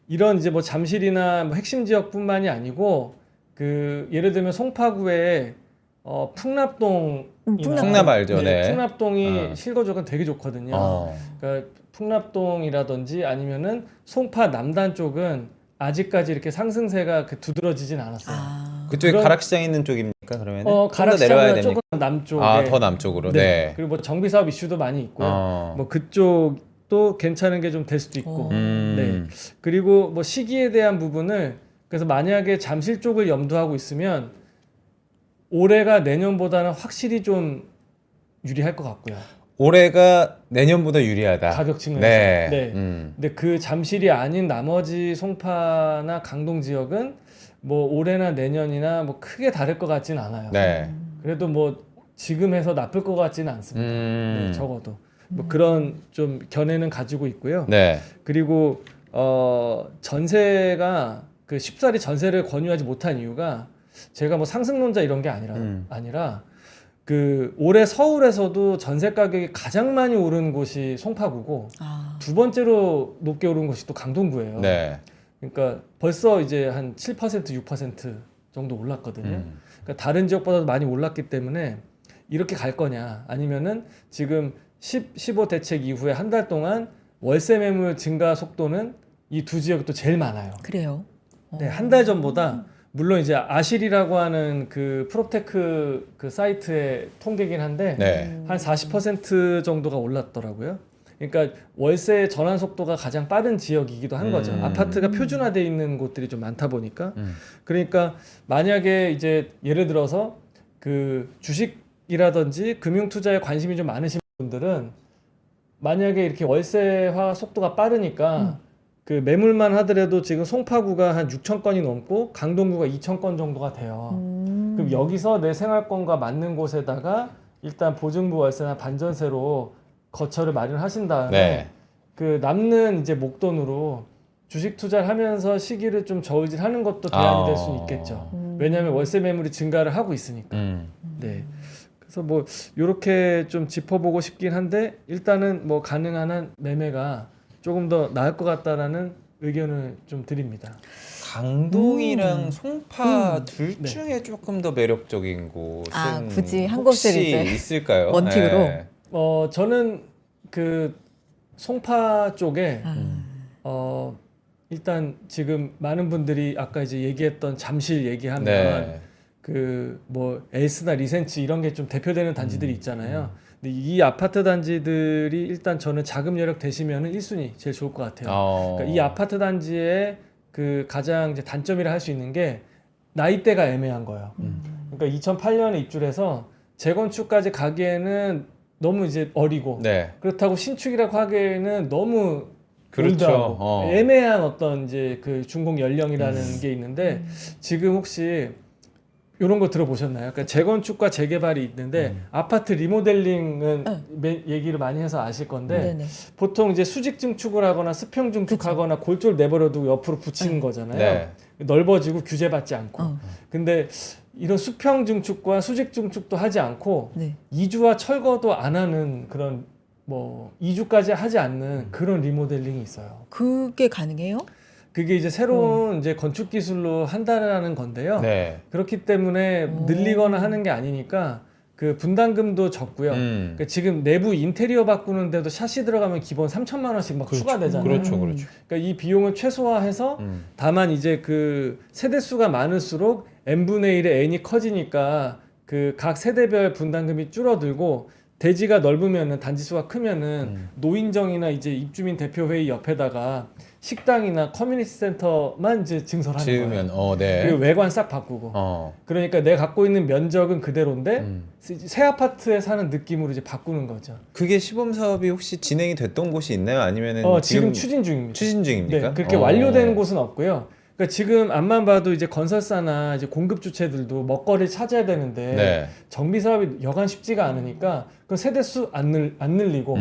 이런 이제 뭐 잠실이나 뭐 핵심 지역뿐만이 아니고 그 예를 들면 송파구에 풍납동 풍납 알죠? 네. 풍납동이 실거주가 되게 좋거든요. 그러니까 풍납동이라든지 아니면은 송파 남단 쪽은 아직까지 이렇게 상승세가 그 두드러지진 않았어요. 그쪽에 그런- 가락시장 있는 쪽입니까? 그러면 좀 더 내려와야 가락시장보다 되니까. 조금 남쪽에 아, 더 남쪽으로. 네. 그리고 뭐 정비 사업 이슈도 많이 있고요. 뭐 그쪽도 괜찮은 게 좀 될 수도 있고. 네. 그리고 뭐 시기에 대한 부분을 그래서 만약에 잠실 쪽을 염두하고 있으면 올해가 내년보다는 확실히 좀 유리할 것 같고요. 올해가 내년보다 유리하다. 가격 측면에서. 네. 네. 근데 그 잠실이 아닌 나머지 송파나 강동 지역은 뭐 올해나 내년이나 뭐 크게 다를 것 같지는 않아요. 네. 그래도 뭐 지금 해서 나쁠 것 같지는 않습니다. 네, 적어도 뭐 그런 좀 견해는 가지고 있고요. 네. 그리고 전세가 그 쉽사리 전세를 권유하지 못한 이유가 제가 뭐 상승론자 이런 게 아니라 그 올해 서울에서도 전세 가격이 가장 많이 오른 곳이 송파구고 두 번째로 높게 오른 곳이 또 강동구예요. 네. 그러니까 벌써 이제 한 7%, 6% 정도 올랐거든요. 그러니까 다른 지역보다도 많이 올랐기 때문에 이렇게 갈 거냐 아니면은 지금 15 대책 이후에 한 달 동안 월세 매물 증가 속도는 이 두 지역이 또 제일 많아요. 그래요. 네, 한 달 전보다 물론 이제 아실이라고 하는 그 프로테크 그 사이트의 통계긴 한데 네. 한 40% 정도가 올랐더라고요. 그러니까 월세 전환 속도가 가장 빠른 지역이기도 한 거죠. 아파트가 표준화되어 있는 곳들이 좀 많다 보니까. 그러니까 만약에 이제 예를 들어서 그 주식이라든지 금융 투자에 관심이 좀 많으신 분들은 만약에 이렇게 월세화 속도가 빠르니까 그 매물만 하더라도 지금 송파구가 한 6천 건이 넘고 강동구가 2천 건 정도가 돼요. 그럼 여기서 내 생활권과 맞는 곳에다가 일단 보증부 월세나 반전세로 거처를 마련하신 다음에 네. 그 남는 이제 목돈으로 주식 투자를 하면서 시기를 좀 저울질하는 것도 대안이 될 수 있겠죠. 왜냐하면 월세 매물이 증가를 하고 있으니까. 네. 그래서 뭐 이렇게 좀 짚어보고 싶긴 한데 일단은 뭐 가능한 한 매매가 조금 더 나을 것 같다라는 의견을 좀 드립니다. 강동이랑 송파 둘 네. 중에 조금 더 매력적인 곳은 굳이 한 혹시 곳을 이제 있을까요? 원픽으로? 네. 저는 그 송파 쪽에 일단 지금 많은 분들이 아까 이제 얘기했던 잠실 얘기하면 네. 그 뭐 엘스나 리센츠 이런 게 좀 대표되는 단지들이 있잖아요. 근데 이 아파트 단지들이 일단 저는 자금 여력 되시면은 1순위 제일 좋을 것 같아요. 그러니까 이 아파트 단지의 그 가장 이제 단점이라 할 수 있는 게 나이대가 애매한 거예요. 그러니까 2008년에 입주를 해서 재건축까지 가기에는 너무 이제 어리고 네. 그렇다고 신축이라고 하기에는 너무 그렇죠. 올드하고 애매한 어떤 이제 그 준공 연령이라는 게 있는데 지금 혹시 이런 거 들어보셨나요? 그러니까 재건축과 재개발이 있는데 아파트 리모델링은 얘기를 많이 해서 아실 건데 네네. 보통 이제 수직 증축을 하거나 수평 증축하거나 골조를 내버려두고 옆으로 붙이는 거잖아요. 네. 넓어지고 규제받지 않고. 어. 근데 이런 수평 증축과 수직 증축도 하지 않고 네. 이주와 철거도 안 하는 그런 뭐 이주까지 하지 않는 그런 리모델링이 있어요. 그게 가능해요? 그게 이제 새로운 이제 건축 기술로 한다는 건데요. 네. 그렇기 때문에 늘리거나 하는 게 아니니까 그 분담금도 적고요. 그러니까 지금 내부 인테리어 바꾸는데도 샤시 들어가면 기본 3천만 원씩 막 추가되잖아요. 그렇죠. 그러니까 이 비용을 최소화해서 다만 이제 그 세대 수가 많을수록 n분의 1의 n이 커지니까 그 각 세대별 분담금이 줄어들고 대지가 넓으면은 단지 수가 크면은 노인정이나 이제 입주민 대표회의 옆에다가 식당이나 커뮤니티 센터만 이제 증설하는 지으면 거예요. 네. 그리고 외관 싹 바꾸고. 그러니까 내가 갖고 있는 면적은 그대로인데 새 아파트에 사는 느낌으로 이제 바꾸는 거죠. 그게 시범 사업이 혹시 진행이 됐던 곳이 있나요? 아니면은 지금 추진 중입니다. 추진 중입니까? 네, 그렇게 완료되는 곳은 없고요. 그러니까 지금 앞만 봐도 이제 건설사나 이제 공급 주체들도 먹거리를 찾아야 되는데 네. 정비 사업이 여간 쉽지가 않으니까 그 세대 수 안 늘리고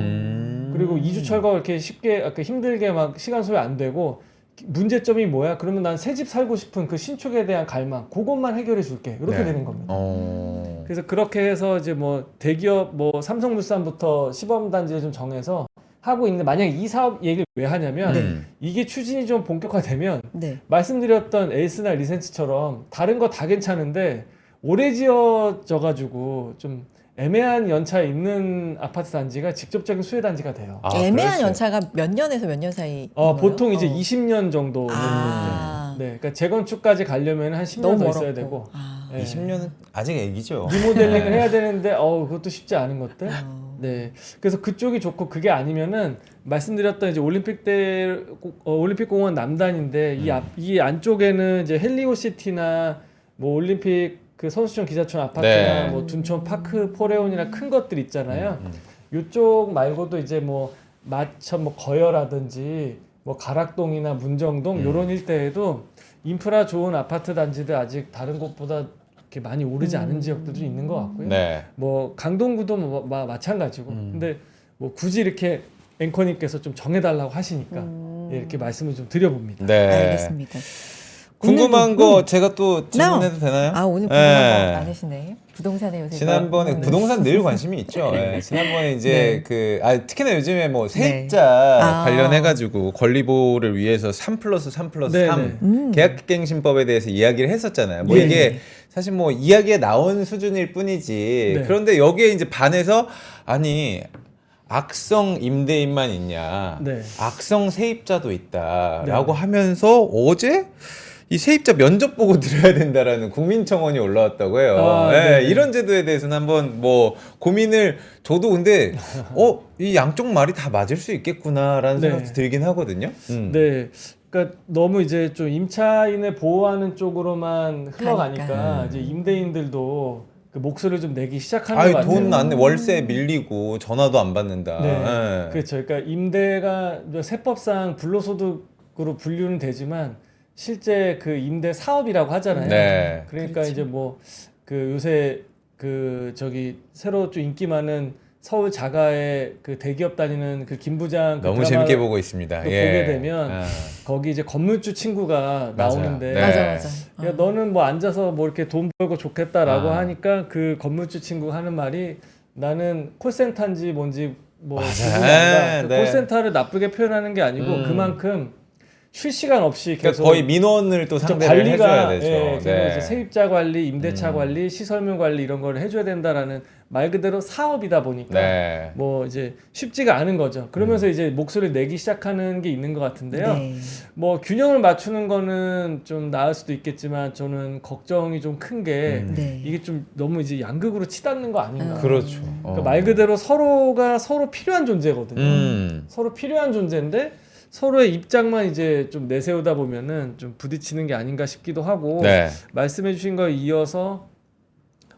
그리고 이주 철거 이렇게 쉽게 힘들게 막 시간 소요 안 되고 문제점이 뭐야? 그러면 난 새 집 살고 싶은 그 신축에 대한 갈망 그것만 해결해 줄게 이렇게 네. 되는 겁니다. 어. 그래서 그렇게 해서 이제 뭐 대기업 뭐 삼성물산부터 시범 단지를 좀 정해서 하고 있는데 만약 이 사업 얘기를 왜 하냐면 이게 추진이 좀 본격화되면 네. 말씀드렸던 에이스나 리센츠처럼 다른 거 다 괜찮은데 오래 지어져 가지고 좀 애매한 연차에 있는 아파트 단지가 직접적인 수혜 단지가 돼요. 애매한 그렇죠. 연차가 몇 년에서 몇 년 사이? 보통 이제 20년 정도. 아. 네, 그러니까 재건축까지 가려면 한 10년 너무 더 멀었고. 있어야 되고. 아. 네. 20년은 아직 애기죠. 리모델링을 해야 되는데 그것도 쉽지 않은 것들. 어. 네, 그래서 그쪽이 좋고 그게 아니면은 말씀드렸던 이제 올림픽 때 올림픽공원 남단인데 이 안쪽에는 이제 헬리오시티나 뭐 올림픽 그 선수촌 기자촌 아파트나 네. 뭐 둔촌 파크 포레온이나 큰 것들 있잖아요. 이쪽 말고도 이제 뭐 마천 뭐 거여라든지 뭐 가락동이나 문정동 요런 일대에도 인프라 좋은 아파트 단지들 아직 다른 곳보다 이렇게 많이 오르지 않은 지역들도 있는 것 같고요. 네. 뭐 강동구도 마찬가지고. 근데 뭐 굳이 이렇게 앵커님께서 좀 정해달라고 하시니까 예, 이렇게 말씀을 좀 드려봅니다. 네. 알겠습니다. 궁금한 오늘도- 거 제가 또 질문해도 되나요? 오늘 궁금한 네. 거 많으시네. 부동산에 요새 지난번에 부동산 늘 관심이 있죠. 예. 지난번에 이제 네. 특히나 요즘에 뭐 네. 세입자 아. 관련해가지고 권리보호를 위해서 3+3+3 네, 계약갱신법에 대해서 이야기를 했었잖아요. 뭐 예, 이게 예. 사실 뭐 이야기에 나온 수준일 뿐이지. 네. 그런데 여기에 이제 반해서 아니 악성 임대인만 있냐, 네. 악성 세입자도 있다라고 하면서 어제 이 세입자 면접 보고 들어야 된다라는 국민청원이 올라왔다고 해요. 네. 이런 제도에 대해서는 한번 뭐 고민을 저도 근데 이 양쪽 말이 다 맞을 수 있겠구나라는 네. 생각도 들긴 하거든요. 네. 그러니까 너무 이제 좀 임차인을 보호하는 쪽으로만 흘러가니까 가니까. 이제 임대인들도 그 목소리를 좀 내기 시작하는 것 아이 같아요. 돈 안 내, 월세 밀리고 전화도 안 받는다. 네. 예. 그렇죠. 그러니까 임대가 세법상 불로소득으로 분류는 되지만 실제 그 임대 사업이라고 하잖아요. 네. 그러니까 이제 뭐 그 요새 그 저기 새로 좀 인기 많은 서울 자가의 그 대기업 다니는 그 김 부장 그 너무 드라마 재밌게 보고 있습니다. 또 예. 보게 되면 아. 거기 이제 건물주 친구가 맞아요. 나오는데 네. 맞아. 야, 너는 뭐 앉아서 뭐 이렇게 돈 벌고 좋겠다라고 아. 하니까 그 건물주 친구가 하는 말이 나는 콜센터인지 뭔지 뭐 맞아요. 구분이 안 가. 그 네. 콜센터를 나쁘게 표현하는 게 아니고 그만큼 쉴 시간 없이 그러니까 계속 거의 민원을 또 그쵸, 상대를 해줘야 관리가 되죠. 계속 네. 이제 세입자 관리, 임대차 관리, 시설물 관리 이런 걸 해줘야 된다라는 말 그대로 사업이다 보니까 네. 뭐 이제 쉽지가 않은 거죠. 그러면서 이제 목소리를 내기 시작하는 게 있는 것 같은데요. 네. 뭐 균형을 맞추는 거는 좀 나을 수도 있겠지만 저는 걱정이 좀 큰 게 네. 이게 좀 너무 이제 양극으로 치닫는 거 아닌가. 그렇죠. 그러니까 말 그대로 서로가 서로 필요한 존재거든요. 서로 필요한 존재인데 서로의 입장만 이제 좀 내세우다 보면은 좀 부딪히는 게 아닌가 싶기도 하고 네. 말씀해주신 거에 이어서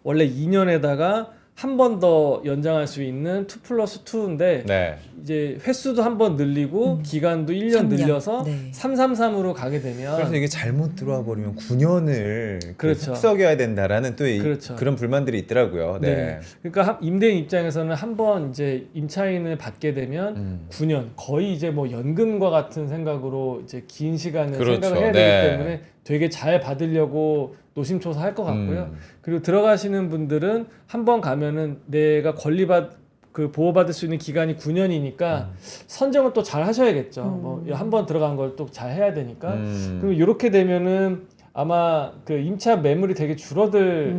원래 2년에다가 한 번 더 연장할 수 있는 2+2인데 네. 이제 횟수도 한 번 늘리고 기간도 1년 3년. 늘려서 네. 333으로 가게 되면 그래서 이게 잘못 들어와 버리면 9년을 그렇죠. 흡석여야 된다라는 또 그렇죠. 그런 불만들이 있더라고요. 네. 네. 그러니까 임대인 입장에서는 한 번 이제 임차인을 받게 되면 9년 거의 이제 뭐 연금과 같은 생각으로 이제 긴 시간을 그렇죠. 생각을 해야 네. 되기 때문에 되게 잘 받으려고 노심초사할 것 같고요. 그리고 들어가시는 분들은 한 번 가면은 내가 보호받을 수 있는 기간이 9년이니까 선정을 또 잘 하셔야겠죠. 뭐 한 번 들어간 걸 또 잘 해야 되니까. 그리고 이렇게 되면은 아마 그 임차 매물이 되게 줄어들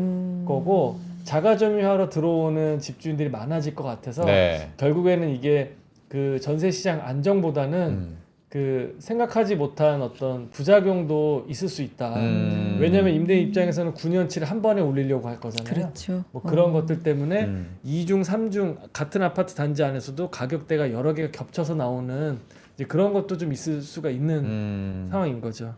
거고 자가점유하러 들어오는 집주인들이 많아질 것 같아서 네. 결국에는 이게 그 전세 시장 안정보다는 그 생각하지 못한 어떤 부작용도 있을 수 있다. 왜냐하면 임대 입장에서는 9년치를 한 번에 올리려고 할 거잖아요. 그렇죠. 뭐 그런 것들 때문에 2중, 3중 같은 아파트 단지 안에서도 가격대가 여러 개가 겹쳐서 나오는 이제 그런 것도 좀 있을 수가 있는 상황인 거죠.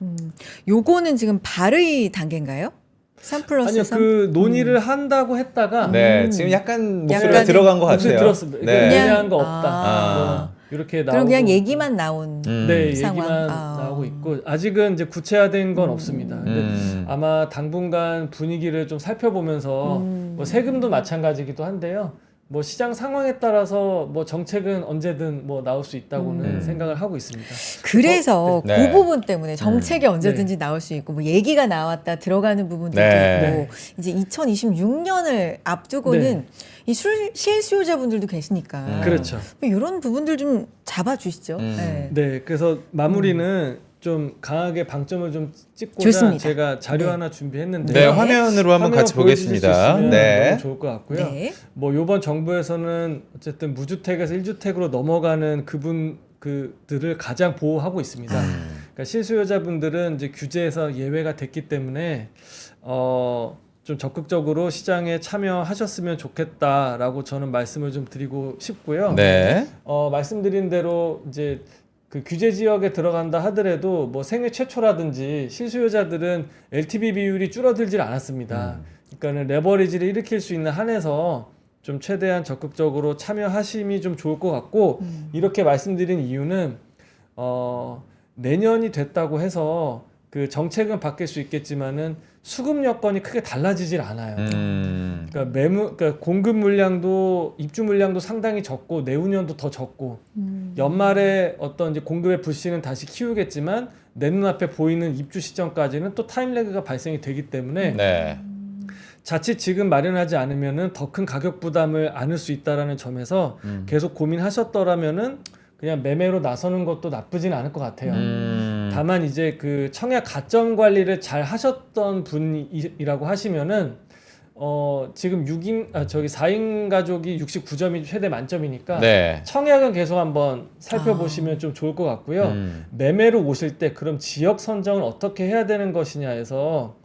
요거는 지금 발의 단계인가요? 3+3? 아니요, 그 논의를 한다고 했다가 네, 지금 약간 목소리가 약간 들어간 것 목소리 같아요. 들었습니다. 네. 논의한 거 없다. 아. 뭐 이렇게 나오고 그럼 그냥 얘기만 나온. 네, 상황. 얘기만 아. 나오고 있고 아직은 이제 구체화된 건 없습니다. 근데 아마 당분간 분위기를 좀 살펴보면서 뭐 세금도 마찬가지기도 한데요. 뭐 시장 상황에 따라서 뭐 정책은 언제든 뭐 나올 수 있다고는 생각을 하고 있습니다. 그래서 네. 그 부분 때문에 정책이 언제든지 나올 수 있고 뭐 얘기가 나왔다 들어가는 부분들도 네. 있고 이제 2026년을 앞두고는 이 실수요자분들도 계시니까 그렇죠. 뭐 이런 부분들 좀 잡아주시죠. 네. 네, 그래서 마무리는 좀 강하게 방점을 좀 찍고자 좋습니다. 제가 자료 네. 하나 준비했는데 네, 화면으로 한번 같이 보겠습니다. 네. 너무 좋을 것 같고요. 네. 뭐 이번 정부에서는 어쨌든 무주택에서 1주택으로 넘어가는 그들을 가장 보호하고 있습니다. 그러니까 실수요자분들은 이제 규제에서 예외가 됐기 때문에 좀 적극적으로 시장에 참여하셨으면 좋겠다라고 저는 말씀을 좀 드리고 싶고요. 네. 말씀드린 대로 이제 그 규제 지역에 들어간다 하더라도 뭐 생애 최초라든지 실수요자들은 LTV 비율이 줄어들질 않았습니다. 그러니까는 레버리지를 일으킬 수 있는 한에서 좀 최대한 적극적으로 참여하심이 좀 좋을 것 같고 이렇게 말씀드린 이유는 내년이 됐다고 해서 그 정책은 바뀔 수 있겠지만은 수급 여건이 크게 달라지질 않아요. 그러니까 공급 물량도 입주 물량도 상당히 적고 내후년도 더 적고 연말에 어떤 이제 공급의 불씨는 다시 키우겠지만 내 눈앞에 보이는 입주 시점까지는 또 타임래그가 발생이 되기 때문에 네. 자칫 지금 마련하지 않으면은 더 큰 가격 부담을 안을 수 있다라는 점에서 계속 고민하셨더라면은 그냥 매매로 나서는 것도 나쁘진 않을 것 같아요. 다만 이제 그 청약 가점 관리를 잘 하셨던 분이라고 하시면은 지금 4인 가족이 69점이 최대 만점이니까 네. 청약은 계속 한번 살펴보시면 좀 좋을 것 같고요. 매매로 오실 때 그럼 지역 선정을 어떻게 해야 되는 것이냐에서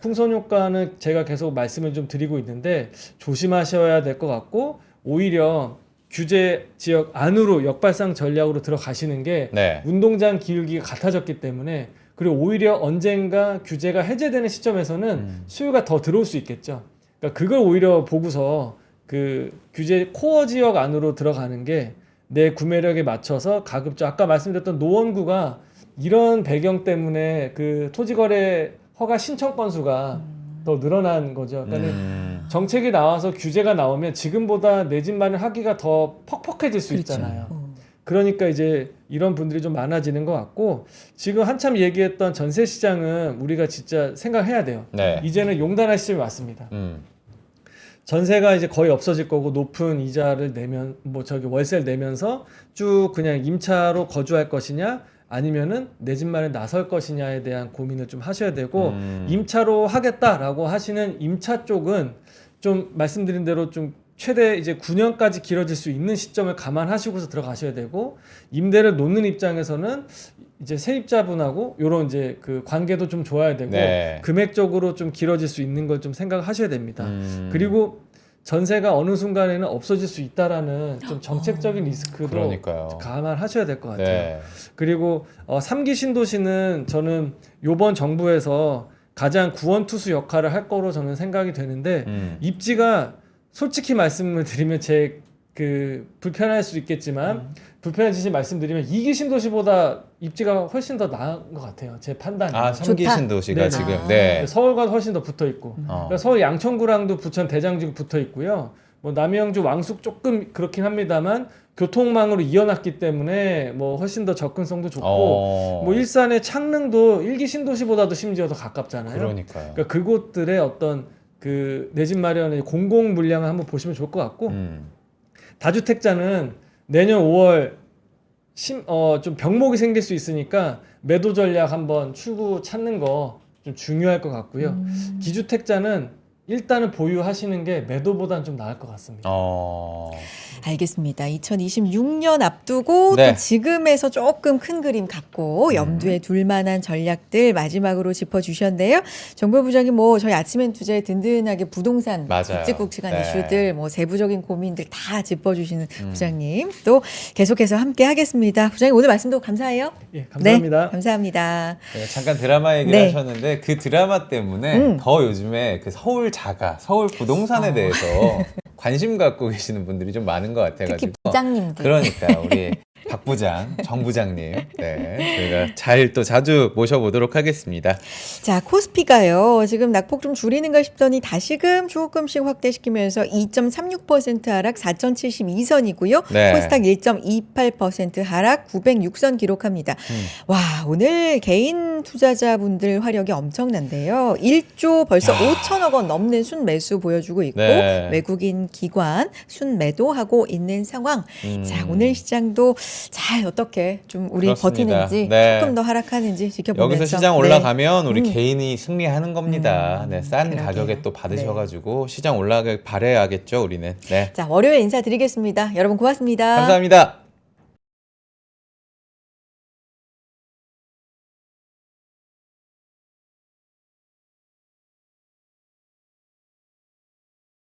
풍선 효과는 제가 계속 말씀을 좀 드리고 있는데 조심하셔야 될 것 같고 오히려 규제 지역 안으로 역발상 전략으로 들어가시는 게 네. 운동장 기울기가 같아졌기 때문에 그리고 오히려 언젠가 규제가 해제되는 시점에서는 수요가 더 들어올 수 있겠죠. 그러니까 그걸 오히려 보고서 그 규제 코어 지역 안으로 들어가는 게 내 구매력에 맞춰서 가급적 아까 말씀드렸던 노원구가 이런 배경 때문에 그 토지거래 허가 신청 건수가 더 늘어난 거죠. 그러니까 정책이 나와서 규제가 나오면 지금보다 내 집 마련하기가 더 퍽퍽해질 수 그렇죠. 있잖아요. 그러니까 이제 이런 분들이 좀 많아지는 것 같고 지금 한참 얘기했던 전세 시장은 우리가 진짜 생각해야 돼요. 네. 이제는 용단할 시점이 왔습니다. 전세가 이제 거의 없어질 거고 높은 이자를 내면 월세를 내면서 쭉 그냥 임차로 거주할 것이냐 아니면은 내 집 마련 나설 것이냐에 대한 고민을 좀 하셔야 되고 임차로 하겠다라고 하시는 임차 쪽은 좀 말씀드린 대로 좀 최대 이제 9년까지 길어질 수 있는 시점을 감안하시고서 들어가셔야 되고 임대를 놓는 입장에서는 이제 세입자분하고 요런 이제 그 관계도 좀 좋아야 되고 네. 금액적으로 좀 길어질 수 있는 걸 좀 생각하셔야 됩니다. 그리고 전세가 어느 순간에는 없어질 수 있다라는 좀 정책적인 리스크도 그러니까요. 감안하셔야 될 것 같아요. 네. 그리고 3기 신도시는 저는 요번 정부에서 가장 구원투수 역할을 할 거로 저는 생각이 되는데 입지가 솔직히 말씀을 드리면 불편할 수 있겠지만 불편해지신 말씀드리면 2기 신도시보다 입지가 훨씬 더 나은 것 같아요. 제 판단이. 3기 좋다. 신도시가 네네. 지금 아. 네. 서울과 훨씬 더 붙어 있고 그러니까 서울 양천구랑도 부천 대장지구 붙어 있고요. 뭐 남양주 왕숙 조금 그렇긴 합니다만 교통망으로 이어놨기 때문에 뭐 훨씬 더 접근성도 좋고 뭐 일산의 창릉도 1기 신도시보다도 심지어 더 가깝잖아요. 그러니까요. 그러니까 그곳들의 어떤 그 내 집 마련의 공공 물량을 한번 보시면 좋을 것 같고 다주택자는 내년 5월 좀 병목이 생길 수 있으니까 매도 전략 한번 추구 찾는 거 좀 중요할 것 같고요. 기주택자는 일단은 보유하시는 게 매도보다는 좀 나을 것 같습니다. 알겠습니다. 2026년 앞두고 네. 또 지금에서 조금 큰 그림 갖고 염두에 둘 만한 전략들 마지막으로 짚어주셨는데요. 정보부장님 뭐 저희 아침엔 투자에 든든하게 부동산 맞아요. 굵직굵직한 네. 이슈들 뭐 세부적인 고민들 다 짚어주시는 부장님 또 계속해서 함께 하겠습니다. 부장님 오늘 말씀도 감사해요. 예, 감사합니다. 네, 감사합니다. 네, 잠깐 드라마 얘기를 네. 하셨는데 그 드라마 때문에 더 요즘에 그 서울 자가, 서울 부동산에 대해서 관심 갖고 계시는 분들이 좀 많은 것 같아가지고. 특히 부장님들. 그러니까 우리 박 부장, 정 부장님, 네, 저희가 잘 또 자주 모셔보도록 하겠습니다. 자, 코스피가요. 지금 낙폭 좀 줄이는가 싶더니 다시금 조금씩 확대시키면서 2.36% 하락 4,072선이고요. 네. 코스닥 1.28% 하락 906선 기록합니다. 와, 오늘 개인 투자자분들 화력이 엄청난데요. 1조 벌써 5천억 원 넘는 순매수 보여주고 있고 네. 외국인 기관 순매도하고 있는 상황. 자, 오늘 시장도 잘 어떻게 좀 우리 그렇습니다. 버티는지 네. 조금 더 하락하는지 지켜보면서 여기서 시장 네. 올라가면 우리 개인이 승리하는 겁니다. 네, 싼 그러게요. 가격에 또 받으셔가지고 시장 올라가길 바라야겠죠, 우리는. 네, 자, 월요일 인사드리겠습니다. 여러분 고맙습니다. 감사합니다.